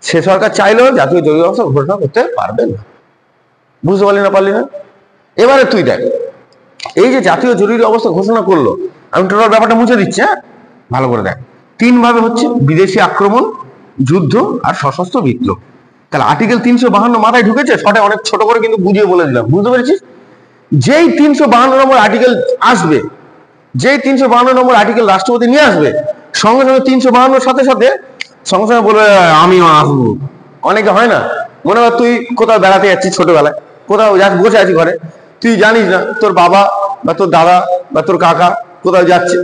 সে সরকার চাইলেও জাতীয় জরুরি অবস্থা ঘোষণা করতে পারবে না। বুঝতে পারলি না? পারলি না? এবারে তুই দেখ, এই যে জাতীয় জরুরি অবস্থা ঘোষণা করলো, আমি টোটাল ব্যাপারটা মুছে দিচ্ছি, হ্যাঁ ভালো করে দেখ। 3 ভাবে হচ্ছে: বিদেশি আক্রমণ, যুদ্ধ আর সশস্ত্র বিপ্লব। তাহলে আর্টিকেল 352 মাথায় ঢুকেছে? শর্টে অনেক ছোট করে কিন্তু বুঝিয়ে বলে দিলাম। বুঝতে পেরেছিস? যেই 352 নম্বর আর্টিকেল আসবে, যেই 352 নম্বর আর্টিকেল রাষ্ট্রপতি নিয়ে আসবে, সঙ্গে সঙ্গে 352 সাথে সাথে সঙ্গে সঙ্গে বলবে আমি আসবো। অনেকে হয় না, মনে কর তুই কোথাও বেড়াতে যাচ্ছিস, ছোটবেলায় কোথাও বসে আছিস ঘরে, তুই জানিস না তোর বাবা বা তোর দাদা বা তোর কাকা কোথাও যাচ্ছে,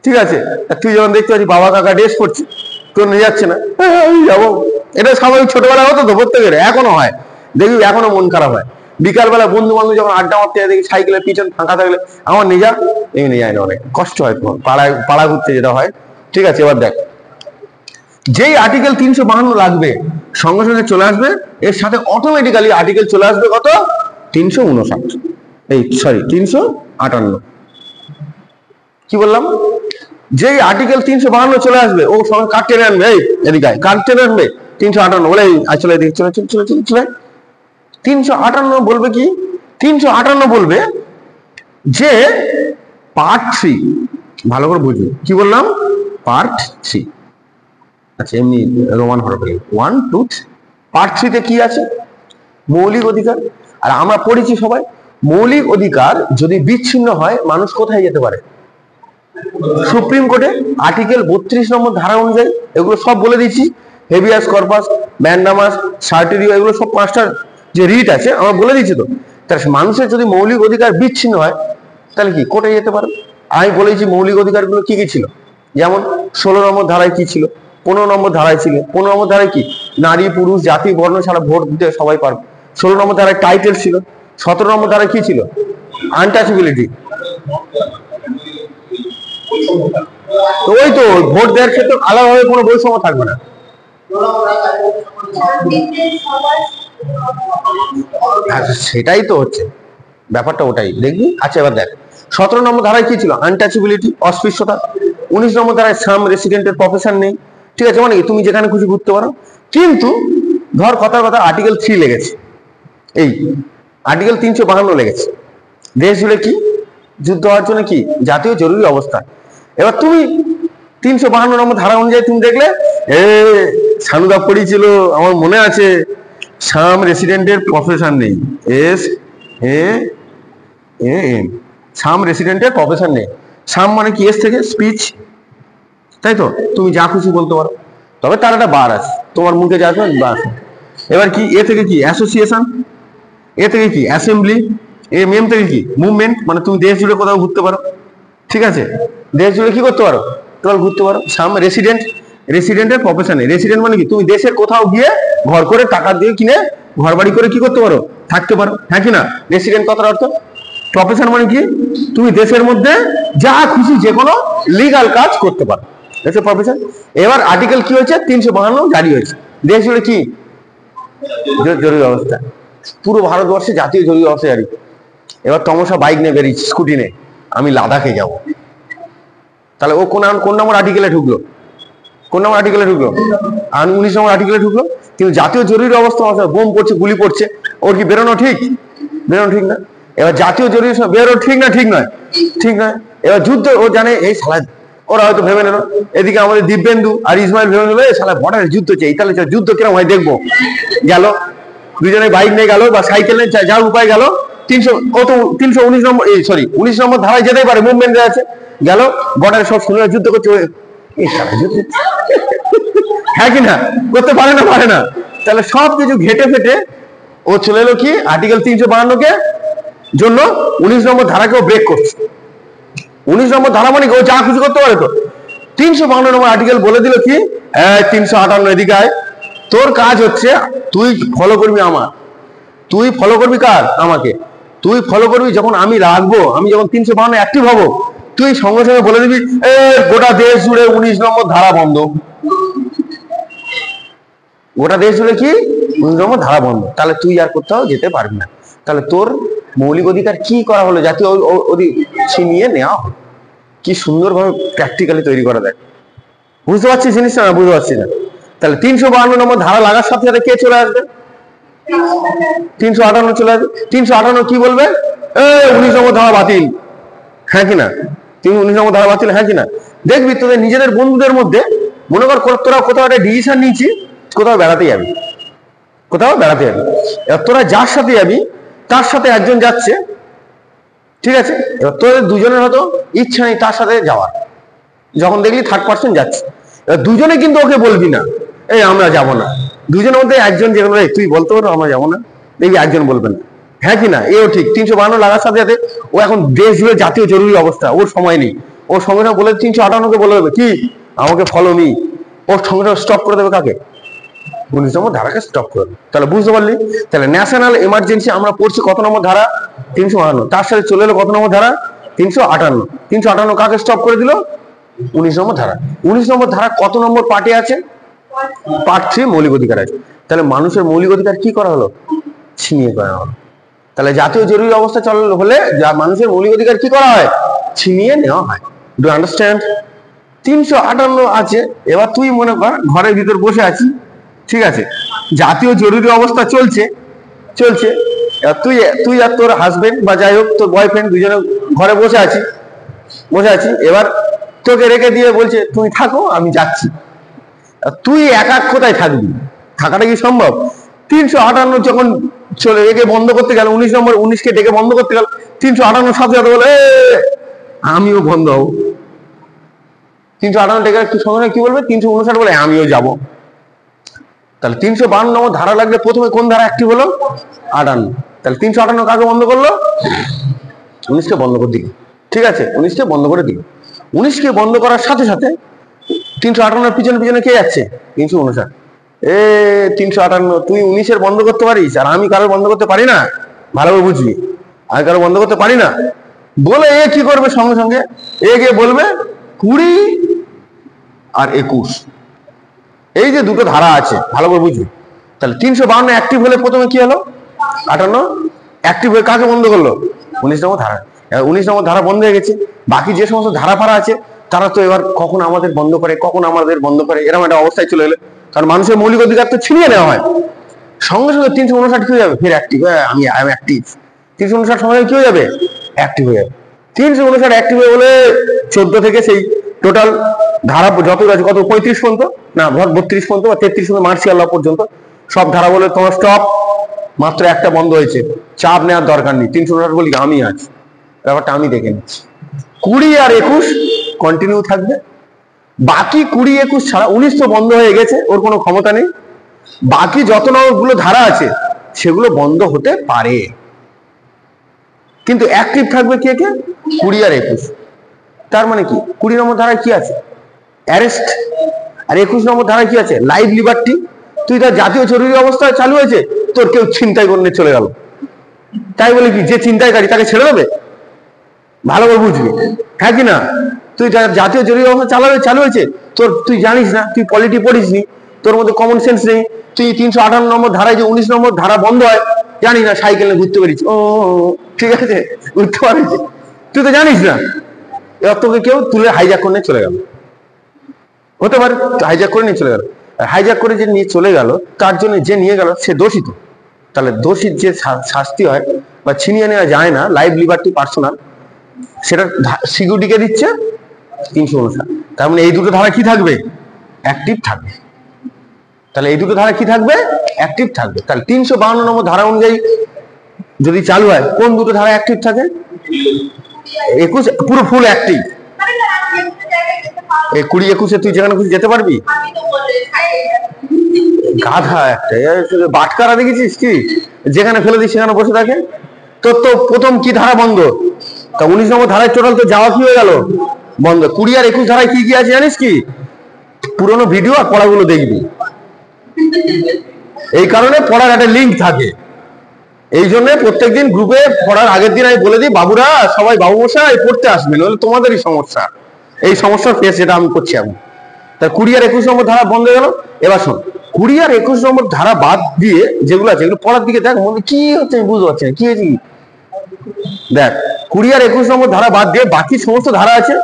ঠিক আছে? তুই যখন দেখতে পাচ্ছিস বাবা কাকা ড্রেস করছে, তোর নিয়ে যাচ্ছে না, আমি যাবো। এটা স্বাভাবিক, ছোটবেলায় হতো তো প্রত্যেকের, এখনো হয়, দেখবি এখনো মন খারাপ হয়। বিকালবেলা বন্ধু বান্ধব যখন আড্ডা মারতে যায়, দেখি সাইকেলের পিছন ফাঁকা থাকলে আমার নিয়ে যা, এই নিয়ে যায় না, অনেক কষ্ট হয় তোমার পাড়া ঘুরতে যেটা হয়, ঠিক আছে? এবার দেখ, যেই আর্টিকেল 352 লাগবে সঙ্গে সঙ্গে চলে আসবে, এর সাথে অটোমেটিক্যালি আর্টিকেল চলে আসবে কত? 359, এই সরি 358। কি বললাম? যেই আর্টিকেল 352 চলে আসবে, ও সঙ্গে কাট টেনে আনবে, এই এদিকে কাট টেনে আনবে 358 বলে, চলে এদিকে, চলে চলে চলে চলে চলে 358 বলবে কি? 358 বলবে যে পার্ট 3, ভালো করে বুঝবে কি বললাম, পার্ট 3। আচ্ছা, এমনি রোমান হরফে 1 2 পার্ট 3 তে কি আছে? মৌলিক অধিকার। আর আমরা পড়েছি সবাই, মৌলিক অধিকার যদি বিচ্ছিন্ন হয় মানুষ কোথায় যেতে পারে? সুপ্রিম কোর্টে। আর্টিকেল 32 নম্বর ধারা অনুযায়ী এগুলো সব বলে দিচ্ছি, হেভিয়াস কর্পাস, ম্যান্ডামাস, সার্টিরিও, এগুলো সব 5টা যে রিট আছে আমরা বলে দিচ্ছি। তো তার মানুষের যদি মৌলিক অধিকার বিচ্ছিন্ন হয় তাহলে কি কোর্টে যেতে পারে? আমি বলেছি মৌলিক অধিকারগুলো কি কি ছিল, যেমন 16 নম্বর ধারায় কি ছিল, 15 নম্বর ধারায় ছিল। 15 নম্বর ধারায় কি? নারী পুরুষ জাতি বর্ণ ছাড়া ভোট দিতে সবাই পারবে। 16 নম্বর ধারায় টাইটেল ছিল। 17 নম্বর ধারায় কি ছিল? আনটাচেবিলিটি। ওই তো ভোট দেওয়ার ক্ষেত্রে আলাদাভাবে কোনো বৈষম্য থাকবে না। সেটাই তো হচ্ছে ব্যাপারটা, ওটাই দেখবি। আচ্ছা, এবার দেখ 17 নম্বর ধারায় কি ছিল? আনটাচেবিলিটি, অস্পৃশ্যতা। 19 নম্বর ধারায় সাম রেসিডেন্টের প্রফেশন নেই, ঠিক আছে? মানে তুমি যেখানে খুশি ঘুরতে পারো। কিন্তু ধর কথার কথা আর্টিকেল 3 লেগেছে, এই আর্টিকেল 352 লেগেছে, দেশ জুড়ে কি যুদ্ধ হওয়ার জন্য কি জাতীয় জরুরি অবস্থা। এবার তুমি 352 নম্বর ধারা অনুযায়ী তুমি দেখলে সানুদা পড়িয়েছিল, আমার মনে আছে, সাম রেসিডেন্টের প্রফেশন নেই, SAM, সাম রেসিডেন্টের প্রফেশন নেই। সাম মানে কি? এস থেকে স্পিচ, তাই তো? তুমি যা খুশি বলতে পারো, তবে তার একটা বার আছে, তোমার মুখে যা আসবে বার। এবার কি? এ থেকে কি? অ্যাসোসিয়েশন। এ থেকে কি? অ্যাসেম্বলি। এম থেকে কি? মুভমেন্ট, মানে তুমি দেশ জুড়ে কোথাও ঘুরতে পারো, ঠিক আছে? দেশ জুড়ে কি করতে পারো? তোমার ঘুরতে পারো। সাম রেসিডেন্ট, রেসিডেন্টের প্রফেশনে, রেসিডেন্ট মানে কি? তুমি দেশের কোথাও গিয়ে ঘর করে টাকা দিয়ে কিনে ঘর বাড়ি করে কি করতে পারো? থাকতে পারো, হ্যাঁ কি না? রেসিডেন্ট কথার অর্থ। প্রফেশন মানে কি? তুমি দেশের মধ্যে যা খুশি যে কোনো লিগাল কাজ করতে পারো, এটা প্রফেশন। এবার আর্টিকেল কি হয়েছে? 352 জারি হয়েছে, দেশ জুড়ে কি জরুরি অবস্থা, পুরো ভারতবর্ষে জাতীয় জরুরি অবস্থা জারি। এবার তমসা বাইক নিয়ে বেরিয়েছে, স্কুটি নিয়ে, আমি লাদাখে যাব, তাহলে ও কোন নম্বর আর্টিকেলে ঢুকলো? কোন নম্বর আর্টিকেলে ঢুকলো? 19 নম্বর আর্টিকেলে ঢুকলো। কিন্তু জাতীয় জরুরি অবস্থা, বোম পড়ছে, গুলি পড়ছে, ওর কি বেরোনো ঠিক? বেরোনো ঠিক না। এবার জাতীয় জরুরি বেরোনো ঠিক না? ঠিক নয়, ঠিক নয়। এবার যুদ্ধ, ও জানে এই শালা, ওরা হয়তো ভেবে নিল, এদিকে আমাদের দিব্যেন্দু আর ইসমাইল ভেবে নিল এই শালা বর্ডারে যুদ্ধ চাই, তাহলে যুদ্ধ কিরকম হয় দেখবো। গেল দুজনে বাইক নিয়ে গেল বা সাইকেল নিয়ে, যার উপায় গেল। 319 নম্বর, এই সরি 19 নম্বর ধারায় যেতেই পারে, মুভমেন্ট আছে, গেল বর্ডারে সব শুনে যুদ্ধ করছে, হ্যাঁ কি না? করতে পারে না? পারে না। তাহলে সবকিছু ঘেটে ফেটে ও চলে এলো কি আর্টিকেল 352 কে জন্য 19 নম্বর ধারাকেও ব্রেক করছে। 19 নম্বর ধারা মানে ও যা খুশি করতে পারে। তো 352 নম্বর আর্টিকেল বলে দিল কি, 358 এদিকে আয়, তোর কাজ হচ্ছে তুই ফলো করবি আমার, তুই ফলো করবি কার? আমাকে। তুই ফলো করবি যখন আমি রাখবো, আমি যখন 352 অ্যাক্টিভ হবো, তুই সঙ্গে সঙ্গে বলে দিবি গোটা দেশ জুড়ে 19 নম্বর ধারা বন্ধ। গোটা দেশ জুড়ে কি 19 নম্বর ধারা বন্ধ। তাহলে তুই আর কোথাও যেতে পারবি না। তাহলে তোর মৌলিক অধিকার কি করা হলো? জাতীয় ছিনিয়ে নেওয়া হলো। কি সুন্দরভাবে প্র্যাকটিক্যালি তৈরি করা যায়, বুঝতে পারছিস জিনিসটা? না বুঝতে পারছি না। তাহলে 352 নম্বর ধারা লাগার সাথে সাথে কে চলে আসবে? 358 চলে আসবে। 358 কি বলবে? 19 নম্বর ধারা বাতিল, হ্যাঁ কিনা? 19 নম্বর ধারা বাতিল, হ্যাঁ কিনা? দেখবি তোদের নিজেদের বন্ধুদের মধ্যে, মনে কর তোরা কোথাও একটা ডিসিশন নিয়েছি, কোথাও বেড়াতে যাবি, কোথাও বেড়াতে যাবি। এবার তোরা যার সাথে যাবি তার সাথে একজন যাচ্ছে, ঠিক আছে, এবার তোদের দুজনের হয়তো ইচ্ছা নেই তার সাথে যাওয়ার, যখন দেখলি থার্ড পার্সন যাচ্ছে, এবার দুজনে কিন্তু ওকে বলবি না এই আমরা যাব না, দুজনের মধ্যে একজন যেগুলো তুই বলতে পারো আমরা যাবো না, দেখবি একজন বলবেন, হ্যাঁ কি না? এও ঠিক 352 লাগার সাথে সাথে ও এখন দেশ জুড়ে জাতীয় জরুরি অবস্থা, ওর সময় নেই, ওর সঙ্গে সঙ্গে বলে 358কে বলে দেবে কি আমাকে ফলো মি, ওর সঙ্গে সঙ্গে স্টপ করে দেবে কাকে? 19 নম্বর ধারাকে স্টপ করে দেবে। তাহলে বুঝতে পারলি? তাহলে ন্যাশনাল এমার্জেন্সি আমরা পড়ছি কত নম্বর ধারা? 352, তার সাথে চলে এলো কত নম্বর ধারা? 358। 358 কাকে স্টপ করে দিল? 19 নম্বর ধারা। 19 নম্বর ধারা কত নম্বর পার্টে আছে? পার্ট 3 মৌলিক অধিকার আছে। তাহলে মানুষের মৌলিক অধিকার কি করা হলো? ছিনিয়ে করা হলো। তাহলে জাতীয় জরুরি অবস্থা চালু হলে মানুষের মৌলিক অধিকার কি করা হয়? ছিনিয়ে নেওয়া হয়। Do understand? 358 আছে। এবার তুই মনে কর ঘরের ভিতর বসে আছি, ঠিক আছে, জাতীয় জরুরি অবস্থা চলছে, তুই আর তোর হাজবেন্ড বা যাই হোক তোর বয়ফ্রেন্ড দুজনে ঘরে বসে আছি, এবার তোকে রেখে দিয়ে বলছে তুমি থাকো আমি যাচ্ছি, তুই একা কোথায় থাকবি? থাকাটা কি সম্ভব? 358 যখন চলে একে বন্ধ করতে গেল, 19 নম্বর 19কে ডেকে বন্ধ করতে গেল, 358 সাথে সাথে বলে আমিও বন্ধ হবো। 358 ডেকে সঙ্গে কি বলবে? 359 বলে আমিও যাব। তাহলে 352 নম্বর ধারা লাগলে প্রথমে কোন ধারা অ্যাক্টিভ হলো? 58। তাহলে 358 কাকে বন্ধ করলো? 19কে বন্ধ করে দিল। ঠিক আছে, 19কে বন্ধ করে দিল। 19কে বন্ধ করার সাথে সাথে 358 পিছনে পিছনে কে যাচ্ছে? 359। 358 তুই 19-এর বন্ধ করতে পারিস আর আমি কারো বন্ধ করতে পারি না? ভালোভাবে বুঝবি, আমি কারো বন্ধ করতে পারি না বলে এ কি করবে? সঙ্গে সঙ্গে এ গিয়ে বলবে 20 আর 21, এই যে দুটো ধারা আছে ভালো করে বুঝবি। তাহলে 352 অ্যাক্টিভ হলে প্রথমে কি হলো? 58 অ্যাক্টিভ হয়ে কাকে বন্ধ করলো? 19 নম্বর ধারা। 19 নম্বর ধারা বন্ধ হয়ে গেছে, বাকি যে সমস্ত ধারা ফারা আছে তারা তো এবার কখন আমাদের বন্ধ করে এরকম একটা অবস্থায় চলে এলো, কারণ মানুষের মৌলিক অধিকার তো ছিনিয়ে নেওয়া হয়। সঙ্গে সঙ্গে 359 কি হয়ে যাবে? ফের অ্যাক্টিভ, আমি অ্যাক্টিভ। 359 সঙ্গে কি হয়ে যাবে? অ্যাক্টিভ হয়ে যাবে। 359 অ্যাক্টিভ হয়ে বলে 14 থেকে সেই টোটাল ধারা যত আছে কত 35 পর্যন্ত না 32 পর্যন্ত বা 33 পর্যন্ত মার্শিয়াল ল পর্যন্ত সব ধারা বলে তোমার স্টপ, মাত্র একটা বন্ধ হয়েছে, চাপ নেওয়ার দরকার নেই। 359 বলি আমি আছি, ব্যাপারটা আমি দেখে নিচ্ছি। 20 আর 21 কন্টিনিউ থাকবে, বাকি 20 21 ছাড়া 19 তো বন্ধ হয়ে গেছে, ওর কোনো ক্ষমতা নেই। বাকি যত গুলো ধারা আছে সেগুলো বন্ধ হতে পারে, কিন্তু অ্যাক্টিভ থাকবে কে কে? 20 আর 21। তার মানে কি 20 নম্বর ধারায় কি আছে? অ্যারেস্ট। আর 21 নম্বর ধারায় কি আছে? Live liberty. তুই তার জাতীয় জরুরি অবস্থা চালু হয়েছে, তোর কেউ ছিনতাই করে চলে গেল, তাই বলে কি যে ছিনতাইকারী তাকে ছেড়ে দেবে? ভালো করে বুঝবি, হ্যাঁ কি না? তুই জাতীয় জরুরি অবস্থা চালু হয়েছে, তুই জানিস না, তুই পলিটি পড়িস নি, তোর মধ্যে কমন সেন্স নেই, তুই 358 নম্বর ধারায় যে 19 নম্বর ধারা বন্ধ হয় জানিস না, সাইকেলে ঘুরতে পেরেছি, ও ঠিক আছে ঘুরতে পারিস, তুই তো জানিস না, এবার তোকে কেউ তুলে হাইজ্যাক করে নিয়ে চলে গেল, হতে পারে হাইজ্যাক করে নিয়ে চলে গেল। হাইজ্যাক করে যে নিয়ে চলে গেল তার জন্য যে নিয়ে গেল সে দোষিত, তাহলে দোষীর যে শাস্তি হয় বা ছিনিয়ে নেওয়া যায় না, লাইভ লিবার্টি পার্সোনাল, সেটা সিকিউরিটিকে দিচ্ছে 359। তার মানে এই দুটো ধারা কি থাকবে? অ্যাক্টিভ থাকবে। তাহলে এই দুটো ধারা কি থাকবে? অ্যাক্টিভ থাকবে। তাহলে 352 নম্বর ধারা অনুযায়ী যদি চালু হয় কোন দুটো ধারা অ্যাক্টিভ থাকে? 21 পুরো ফুল অ্যাক্টিভ। এই 20 21-এ তুই যেখানে খুশি যেতে পারবি? গাধা একটা, বাটকারা দেখেছিস কি? যেখানে ফেলে দিস সেখানে বসে থাকে। তোর তো প্রথম কি ধারা বন্ধ? তা 19 নম্বর ধারায় টোটাল তো যাওয়া কি হয়ে গেল? বন্ধ। 20 আর 21 ধারায় কি কি আছে জানিস কি? পুরোনো ভিডিও আর পড়াগুলো দেখবি, এই কারণে পড়ার একটা লিঙ্ক থাকে। এই জন্য প্রত্যেকদিন গ্রুপে পড়ার আগের দিন আমি বলে দিই, বাবুরা সবাই বাবু মশাই পড়তে আসবেন, নাহলে তোমাদেরই সমস্যা। এই সমস্যার ফেস যেটা আমি করছি এখন। তার 20 আর 21 নম্বর ধারা বন্ধ হয়ে গেল। এবার শোন, 20 আর 21 নম্বর ধারা বাদ দিয়ে যেগুলো আছে এগুলো পড়ার দিকে দেখ, মনে কি হচ্ছে আমি বুঝতে পারছি না কি হয়েছে। দেখ 20 আর 21 নম্বর ধারা বাদ দিয়ে বাকি সমস্ত ধারা আছে,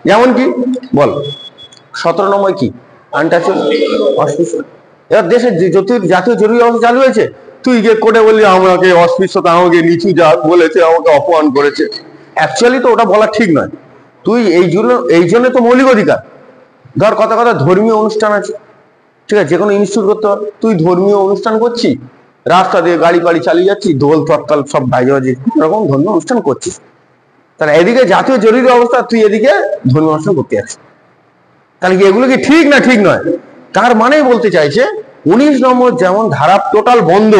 যেমন কি বল 17 নম্বর কি? আনটাচেবল, অস্পৃশ্য। এবার দেশের জাতীয় জরুরি অবস্থা চালু হয়েছে, তুই গিয়ে কোর্টে বললি আমাকে অস্পৃশ্যতা, আমাকে নিচু জাত বলেছে, আমাকে অপমান করেছে। অ্যাকচুয়ালি তো ওটা বলা ঠিক নয়। তুই এই জন্য তো মৌলিক অধিকার। ধর কথা ধর্মীয় অনুষ্ঠান আছে, ঠিক আছে, যে কোনো ইনস্টিটিউট করতে হবে, তুই ধর্মীয় অনুষ্ঠান করছিস, রাস্তা দিয়ে গাড়ি চালিয়ে যাচ্ছিস, দোল তরতাল সব বাজে এরকম ধর্মীয় অনুষ্ঠান করছিস, তাহলে এদিকে জাতীয় জরুরি অবস্থা, তুই এদিকে ধর্মীয় অনুষ্ঠান করতে যাচ্ছিস, তাহলে কি এগুলো কি ঠিক না ঠিক নয়? তার মানেই বলতে চাইছে 19 নম্বর যেমন ধারা টোটাল বন্ধ,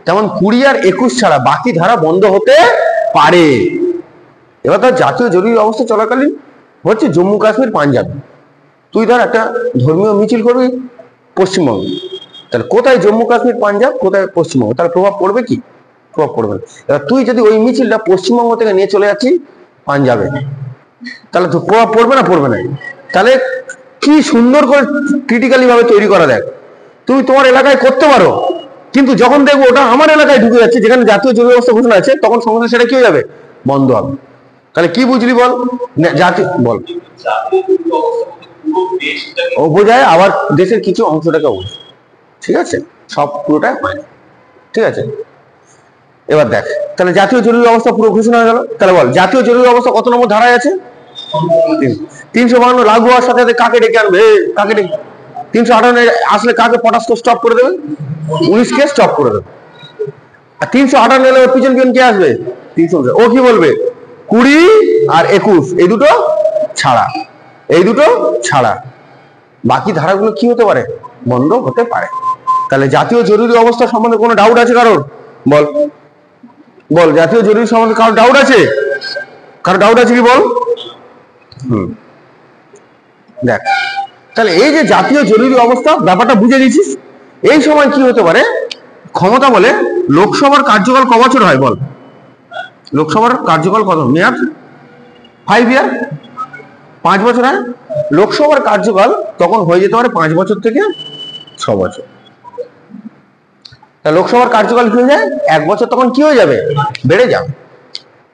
তেমন 20 আর 21 ছাড়া বাকি ধারা বন্ধ হতে পারে। এবার ধর জাতীয় জরুরি অবস্থা চলাকালীন হচ্ছে জম্মু কাশ্মীর পাঞ্জাব, তুই ধর একটা ধর্মীয় মিছিল করবি পশ্চিমবঙ্গে, তাহলে কোথায় জম্মু কাশ্মীর পাঞ্জাব, কোথায় পশ্চিমবঙ্গ, তাহলে প্রভাব পড়বে কি? প্রভাব পড়বে না। এবার তুই যদি ওই মিছিলটা পশ্চিমবঙ্গ থেকে নিয়ে চলে যাচ্ছিস পাঞ্জাবে, তাহলে তো প্রভাব পড়বে না? পড়বে না। তাহলে কি সুন্দর করে ক্রিটিক্যালি ভাবে তৈরি করা, দেখ তুমি তোমার এলাকায় করতে পারো, কিন্তু যখন দেখবো ওটা আমার এলাকায় ঢুকে যাচ্ছে যেখানে জাতীয় জরুরি অবস্থা ঘোষণা আছে, তখন সঙ্গে সেটা কি হয়ে যাবে? বন্ধ হবে। তাহলে কি বুঝলি বল? জাতীয় বল ও বোঝায়, আবার দেশের কিছু অংশটাকে বোঝায়, ঠিক আছে, সব পুরোটা হয় না, ঠিক আছে। এবার দেখ, তাহলে জাতীয় জরুরি অবস্থা পুরো ঘোষণা হয়ে গেল। তাহলে বল জাতীয় জরুরি অবস্থা কত নম্বর ধারায় আছে? 352 লাগু হওয়ার সাথে সাথে কাকে ডেকে আনবে? কাকে ডেকে 358 আসলে কাকে পটাশকে স্টপ করে দেবে? 19 কে স্টপ করে দেবে। আর 358 এলে পিছন পিছন কে আসবে? 300। ও কি বলবে? 20 আর 21 এই দুটো ছাড়া, এই দুটো ছাড়া বাকি ধারাগুলো কি হতে পারে? বন্ধ হতে পারে। তাহলে জাতীয় জরুরি অবস্থা সম্বন্ধে কোনো ডাউট আছে কারোর? বল বল, জাতীয় জরুরি সম্বন্ধে কারোর ডাউট আছে? কারোর ডাউট আছে কি বল? দেখ, তাহলে এই যে জাতীয় জরুরি অবস্থা ব্যাপারটা বুঝে দিয়েছিস। এই সময় কি হতে পারে? ক্ষমতা বলে লোকসভার কার্যকাল ক বছর হয় বল? লোকসভার কার্যকাল কত মেয়াদ? 5 ইয়ার, 5 বছর হয় লোকসভার কার্যকাল। তখন হয়ে যেতে পারে 5 বছর থেকে 6 বছর। লোকসভার কার্যকাল কি হয়ে যায়? 1 বছর, তখন কি হয়ে যাবে? বেড়ে যাবে।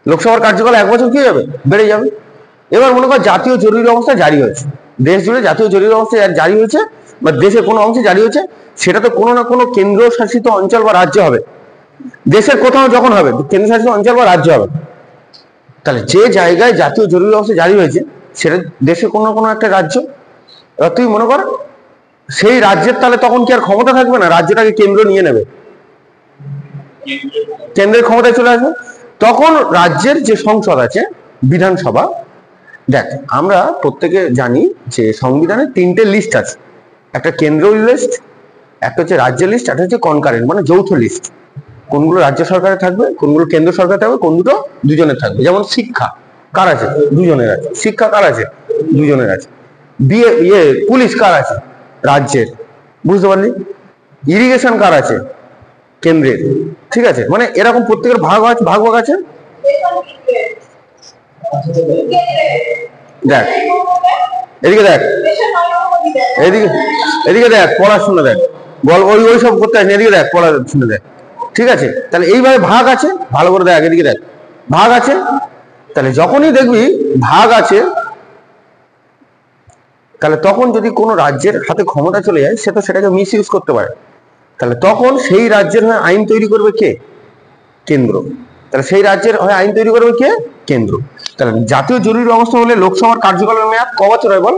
লোকসভার কার্যকাল 1 বছর কি হয়ে যাবে? বেড়ে যাবে। এবার মনে কর জাতীয় জরুরি অবস্থা জারি হয়েছে, দেশ জুড়ে জাতীয় জরুরি অবস্থা জারি হয়েছে, বা দেশের কোনো অংশে জারি হয়েছে, সেটা তো কোনো না কোনো কেন্দ্র শাসিত অঞ্চল বা রাজ্য হবে। দেশের কোথাও যখন হবে কেন্দ্র শাসিত অঞ্চল বা রাজ্য হবে। তাহলে যে জায়গায় জাতীয় জরুরি অবস্থা জারি হয়েছে সেটা দেশের কোনো না কোনো একটা রাজ্য। এবার তুই মনে কর সেই রাজ্যের তাহলে তখন কি আর ক্ষমতা থাকবে না? রাজ্যটাকে কেন্দ্র নিয়ে নেবে, কেন্দ্রের ক্ষমতায় চলে আসবে। তখন রাজ্যের যে সংসদ আছে, বিধানসভা, দেখ আমরা প্রত্যেকে জানি যে সংবিধানে 3টে লিস্ট আছে, একটা কেন্দ্রীয় লিস্ট, একটা হচ্ছে রাজ্যের লিস্ট, একটা হচ্ছে কনকারেন্ট মানে যৌথ লিস্ট। কোনগুলো রাজ্য সরকারে থাকবে, কোনগুলো কেন্দ্র সরকারে থাকবে, কোনগুলো দুজনের থাকবে। যেমন শিক্ষা কার আছে? দুজনের আছে। শিক্ষা কার আছে? দুজনের আছে। পুলিশ কার আছে? রাজ্যের, বুঝতে পারলি? ইরিগেশন কার আছে? কেন্দ্রের, ঠিক আছে। মানে এরকম প্রত্যেকের ভাগ আছে, ভাগ ভাগ আছে। দেখ এদিকে, দেখ এদিকে, এদিকে দেখ, পড়াশোনা দেখ, বল ওই ওই সব করতে আসেন, এদিকে দেখ, পড়াশোনা দেখ, ঠিক আছে। তাহলে এইভাবে ভাগ আছে, ভালো করে দেখ, এদিকে দেখ, ভাগ আছে। তাহলে যখনই দেখবি ভাগ আছে, তাহলে তখন যদি কোনো রাজ্যের হাতে ক্ষমতা চলে যায়, সে তো সেটাকে মিস ইউজ করতে পারে। তাহলে তখন সেই রাজ্যের হয়ে আইন তৈরি করবে কে? কেন্দ্র। তাহলে সেই রাজ্যের হয়ে আইন তৈরি করবে কে? কেন্দ্র। তাহলে জাতীয় জরুরি অবস্থা হলে লোকসভার কার্যকালের মেয়াদ ক বছর হয় বল?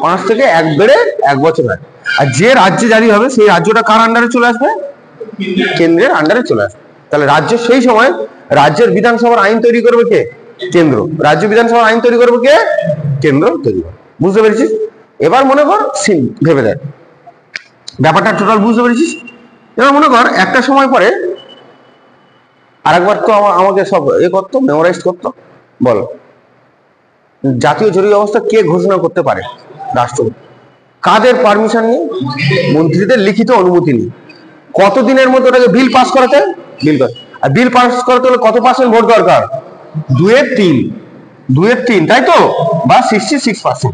5 থেকে 1 বেড়ে 1 বছর হয়। আর যে রাজ্যে জারি হবে সেই রাজ্যটা কার আন্ডারে চলে আসবে? কেন্দ্রের আন্ডারে চলে আসবে। তাহলে রাজ্য সেই সময় রাজ্যের বিধানসভার আইন তৈরি করবে কে? কেন্দ্র। রাজ্য বিধানসভার আইন তৈরি করবে কে? কেন্দ্র তৈরি করবে। বুঝতে পেরেছিস? এবার মনে কর ভেবে দেখ ব্যাপারটা টোটাল, বুঝতে পেরেছিস? এবার মনে কর একটা সময় পরে আরেকবার তো আমাকে সব করতো, মেমোরাইজ করতো। বল জাতীয় জরুরি অবস্থা কে ঘোষণা করতে পারে? রাষ্ট্রপতি। কাদের পারমিশন নিয়ে? মন্ত্রীদের লিখিত অনুমতি নিয়ে। কতদিনের মধ্যে ওটাকে বিল পাস করাতে? Bill pass. আর বিল পাস করাতে হলে কত পার্সেন্ট ভোট দরকার? 2/3, 2/3, তাই তো, বা 66%।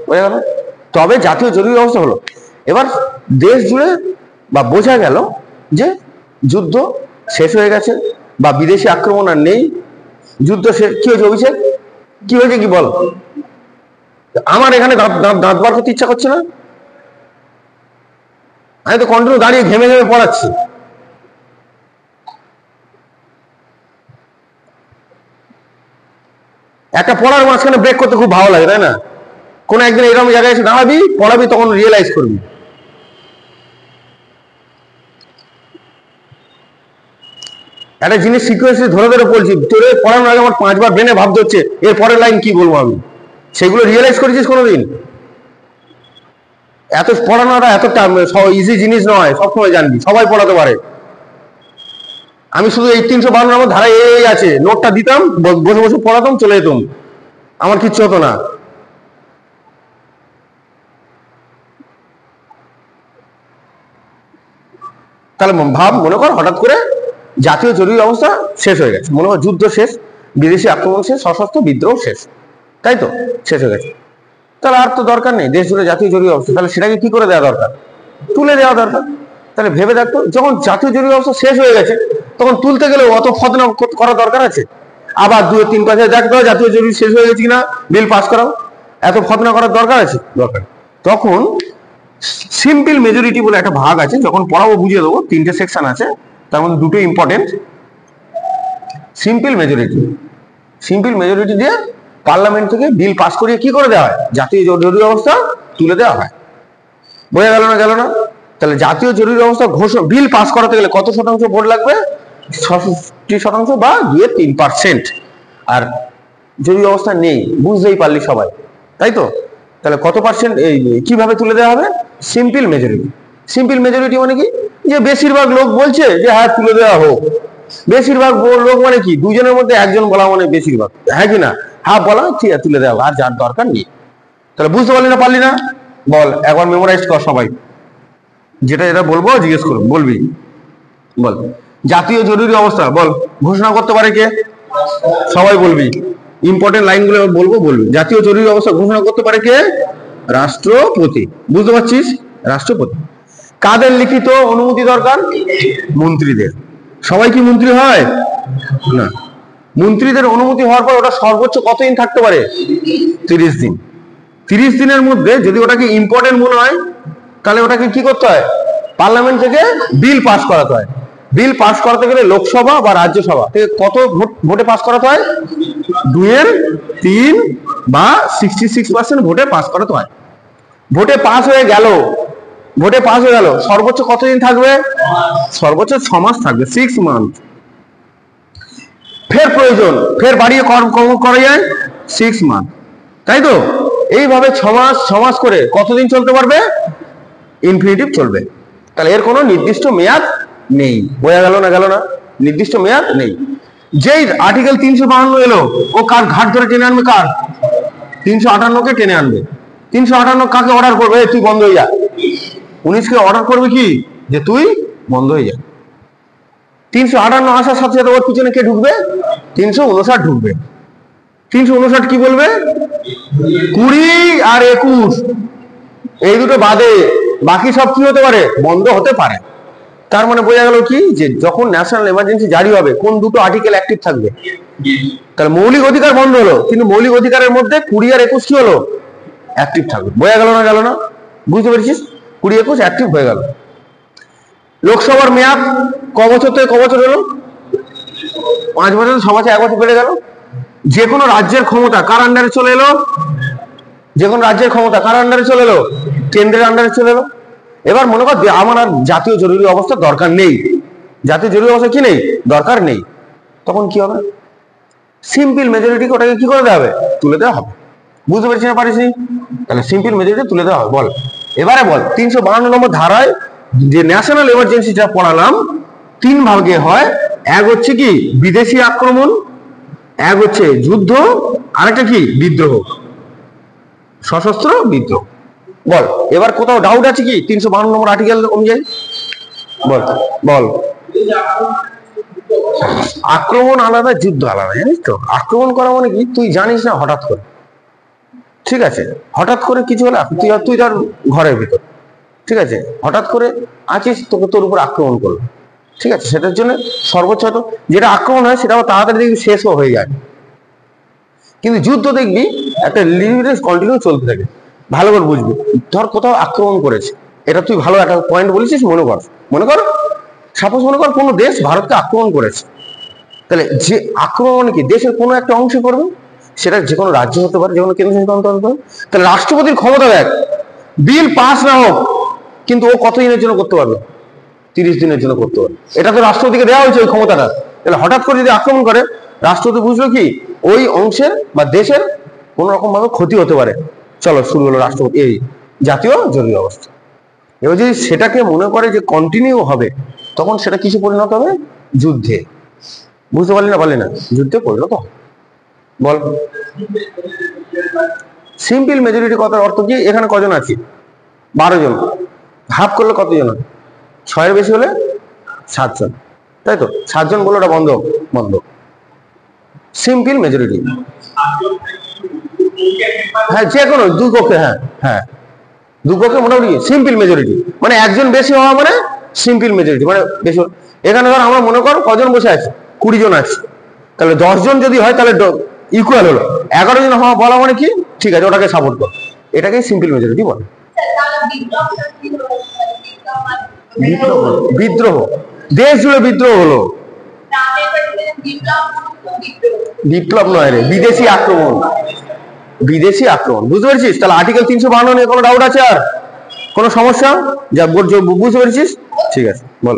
বোঝা গেল? তবে জাতীয় জরুরি অবস্থা হলো। এবার দেশ জুড়ে বা বোঝা গেল যে যুদ্ধ শেষ হয়ে গেছে, বা বিদেশি আক্রমণ আর নেই, যুদ্ধ শেষ। কি হয়েছে অভিষেক? কি হয়েছে কি বল? আমার এখানে দাঁত বার করতে ইচ্ছা করছে না, আমি তো কন্টিনিউ দাঁড়িয়ে ঘেমে ঘেমে পড়াচ্ছি। একটা পড়ার মাঝখানে ব্রেক করতে খুব ভালো লাগে, তাই না? কোন একদিন এরকম জায়গায় এসে দাঁড়াবি, পড়াবি, তখন রিয়েলাইজ করবি। একটা জিনিস সিকুয়েন্সে ধরে ধরে বলছি, তোর পড়ানোর আগে আমার 5 বার ব্রেনে ভাবতে হচ্ছে এর পরের লাইন কি বলবো আমি। সেগুলো রিয়েলাইজ করেছিস কোনোদিন? এত পড়ানোটা এতটা ইজি জিনিস নয়, সবসময় জানবি, সবাই পড়াতে পারে। আমি শুধু এই 352 নম্বর ধারায় এই আছে, নোটটা দিতাম, বসে বসে পড়াতাম, চলে যেতাম, আমার কিচ্ছু হতো না। তাহলে ভাব, মনে কর হঠাৎ করে জাতীয় জরুরি অবস্থা শেষ হয়ে গেছে, মনে কর যুদ্ধ শেষ, বিদেশি আক্রমণ শেষ, সশস্ত্র বিদ্রোহ শেষ, তাই তো, শেষ হয়ে গেছে। তাহলে আর তো দরকার নেই দেশ জুড়ে জাতীয় জরুরি অবস্থা, তাহলে সেটাকে কি করে দেওয়া দরকার? তুলে দেওয়া দরকার। তাহলে ভেবে দেখতো, যখন জাতীয় জরুরি অবস্থা শেষ হয়ে গেছে তখন তুলতে গেলে অত ফদনা করা দরকার আছে? আবার 2-3 পাশে দেখতে হবে জাতীয় জরুরি শেষ হয়ে গেছে কিনা, বিল পাস করাও, এত ফদনা করার দরকার আছে? দরকার। তখন সিম্পল মেজরিটি বলে একটা ভাগ আছে, যখন পড়াবো বুঝিয়ে দেবো, 3টে সেকশন আছে, তার মধ্যে 2টো important. Simple majority, simple majority দিয়ে পার্লামেন্ট থেকে বিল পাস করিয়ে কি করে দেওয়া হয়? জাতীয় জরুরি অবস্থা তুলে দেওয়া হয়। বোঝা গেল না? গেল না? তাহলে জাতীয় জরুরি অবস্থা বিল পাস করাতে গেলে কত শতাংশ ভোট লাগবে? 66% বা 2-3%। আর জরুরি অবস্থা নেই, বুঝতেই পারলি সবাই, তাই তো? তাহলে কত পার্সেন্ট এই কিভাবে তুলে দেওয়া হবে? Simple majority. সিম্পল মেজরিটি মানে কি? যে বেশিরভাগ লোক বলছে যে হ্যাঁ তুলে দেওয়া হোক। বেশিরভাগ লোক মানে কি? দুজনের মধ্যে একজন বলা মানে বেশিরভাগ, হ্যাঁ কি না? হ্যাঁ বলা, ঠিক আছে তুলে দেওয়া, আর যার দরকার নেই। তাহলে বুঝতে পারলি না? পারলি না? বল, একবার মেমোরাইজ কর সবাই, যেটা যেটা বলবো জিজ্ঞেস করবো, বলবি। বল, জাতীয় জরুরি অবস্থা বল ঘোষণা করতে পারে কে? সবাই বলবি, ইম্পর্টেন্ট লাইনগুলো বলবো, বলবি। জাতীয় জরুরি অবস্থা ঘোষণা করতে পারে কে? রাষ্ট্রপতি। বুঝতে পারছিস? রাষ্ট্রপতি। কাদের লিখিত অনুমতি দরকার? মন্ত্রীদের। সবাই কি মন্ত্রী হয় না? মন্ত্রীদের অনুমতি হওয়ার পর ওটা সর্বোচ্চ কতদিন থাকতে পারে? 30 দিন। 30 দিনের মধ্যে যদি ওটাকে ইম্পর্টেন্ট মনে হয় তাহলে ওটাকে কি করতে হয়? পার্লামেন্ট থেকে বিল পাস করাতে হয়। বিল পাস করাতে গেলে লোকসভা বা রাজ্যসভা থেকে কত ভোটে পাস করাতে হয়? 2/3 বা 66% ভোটে পাস করাতে হয়। ভোটে পাস হয়ে গেল, ভোটে পাস হয়ে গেল, সর্বোচ্চ কতদিন থাকবে? সর্বোচ্চ 6 মাস থাকবে, 6 মান্থ। ফের প্রয়োজন, ফের বাড়িয়ে করা যায় 6 মান্থ, তাই তো? এইভাবে 6 মাস করে কতদিন চলতে পারবে? ইনফিনিটিভ চলবে। তাহলে এর কোনো নির্দিষ্ট মেয়াদ নেই। বোঝা গেল না? গেল না? নির্দিষ্ট মেয়াদ নেই। যেই আর্টিকেল 352 এলো, ও কার ঘাট ধরে টেনে আনবে? কার? 358 কে টেনে আনবে। 358 কাকে অর্ডার করবে? তুই বন্ধ হয়ে যা। 19 কে অর্ডার করবে কি? যে তুই বন্ধ হয়ে যা। 358 আসার সাথে সাথে ওর পিছনে কে ঢুকবে? 359 ঢুকবে। 359 কি বলবে? 20 আর 21, এই দুটো বাদে বাকি সব কি হতে পারে? বন্ধ হতে পারে। তার মানে বোঝা গেল কি, যে যখন ন্যাশনাল এমার্জেন্সি জারি হবে কোন দুটো আর্টিকেল অ্যাক্টিভ থাকবে? তাহলে মৌলিক অধিকার বন্ধ হলো, কিন্তু মৌলিক অধিকারের মধ্যে 20 আর 21 কি হলো? অ্যাক্টিভ থাকবে। বোঝা গেল না? গেল না? বুঝতে পেরেছিস? 20-21 অ্যাক্টিভ হয়ে গেল। লোকসভার মেয়াদ ক বছর থেকে ক বছর হলো? 5 বছর। 6 মাসে 1 বছর বেড়ে গেল। যে কোনো রাজ্যের ক্ষমতা কার আন্ডারে চলে এলো? যে কোনো রাজ্যের ক্ষমতা কার আন্ডারে চলে এলো? কেন্দ্রের আন্ডারে চলে এলো। এবার মনে কর আমার আর জাতীয় জরুরি অবস্থা দরকার নেই, জাতীয় জরুরি অবস্থা কি নেই? দরকার নেই। তখন কি হবে? সিম্পল মেজরিটি ওটাকে কি করে দেওয়া হবে? তুলে দেওয়া হবে। বুঝতে পেরেছি না? পারিস? তাহলে সিম্পল মেজরিটি তুলে দেওয়া হবে। বল, এবারে বল, 352 নম্বর ধারায় যে ন্যাশনাল এমার্জেন্সিটা পড়ালাম 3 ভাগে হয়। এক হচ্ছে কি? বিদেশি আক্রমণ, এক হচ্ছে যুদ্ধ, আরেকটা কি? বিদ্রোহ, সশস্ত্র বিদ্রোহ। বল, এবার কোথাও ডাউট আছে কি 352 নম্বর আর্টিকেল অনুযায়ী? বল বল। আক্রমণ আলাদা, যুদ্ধ আলাদা, জানিস তো? আক্রমণ করা মানে কি? তুই জানিস না, হঠাৎ করে, ঠিক আছে, হঠাৎ করে কিছু হলে তুই ধর ঘরের ভিতর, ঠিক আছে, হঠাৎ করে আছিস, তোকে তোর উপর আক্রমণ করলো, ঠিক আছে, সেটার জন্য সর্বোচ্চ যেটা আক্রমণ হয় সেটা তাড়াতাড়ি দেখবি শেষও হয়ে যায়। কিন্তু যুদ্ধ দেখবি একটা লিমিটেড কন্টিনিউ চলতে থাকে। ভালো করে বুঝবি। ধর কোথাও আক্রমণ করেছে, এটা তুই ভালো একটা পয়েন্ট বলেছিস। মনে কর সাপোজ মনে কর কোনো দেশ ভারতকে আক্রমণ করেছে। তাহলে যে আক্রমণ কি দেশের কোনো একটা অংশে করবে, সেটা যে কোনো রাজ্য হতে পারে, যে কোনো কেন্দ্রশাসিত অঞ্চল হতে পারে। তাহলে রাষ্ট্রপতির ক্ষমতা দেখ, বিল পাস না হোক কিন্তু ও কত দিনের জন্য করতে পারবে? 30 দিনের জন্য করতে পারবে। এটা তো রাষ্ট্রপতিকে দেওয়া হয়েছে ওই ক্ষমতাটা। তাহলে হঠাৎ করে যদি আক্রমণ করে, রাষ্ট্রপতি বুঝলো কি ওই অংশের বা দেশের কোন রকম ভাবে ক্ষতি হতে পারে, চলো শুরু হলো রাষ্ট্রপতি এই জাতীয় জরুরি অবস্থা। এবার যদি সেটাকে মনে করে যে কন্টিনিউ হবে, তখন সেটা কিসে পরিণত হবে? যুদ্ধে। বুঝতে পারলি না? পারলি না? যুদ্ধে পরিণত হবে। বল। সিম্পল মেজরিটি কথার অর্থ কি? এখানে কজন আছি? 12 জন। হাফ করলে কতজন? 6 এর বেশি হলে 7 জন, তাই তো? 7 জন বলে ওটা বন্ধ বন্ধ। Simple majority. হ্যাঁ, যে কোনো দুই পক্ষে। হ্যাঁ হ্যাঁ, দুই পক্ষে মোটামুটি সিম্পল মেজরিটি, মানে একজন বেশি হওয়া মানে সিম্পল মেজরিটি, মানে বেশি। এখানে ধর আমরা মনে কর কজন বসে আছি? 20 জন আছে, তাহলে 10 জন যদি হয় তাহলে ইকুয়াল হলো। 11 জন হওয়া বলা মানে কি? ঠিক আছে, ওটাকে সাপোর্ট কর, এটাকেই সিম্পল মেজরিটি বলে। বিদ্রোহ, দেশ জুড়ে বিদ্রোহ হলো। বিপ্লব নয় রে, বিদেশি আক্রমণ। বিদেশি আক্রমণ, বুঝতে পেরেছিস? তাহলে আর্টিকেল 352 নিয়ে কোনো ডাউট আছে? আর কোনো সমস্যা? যা বুঝতে পেরেছিস? ঠিক আছে, বল।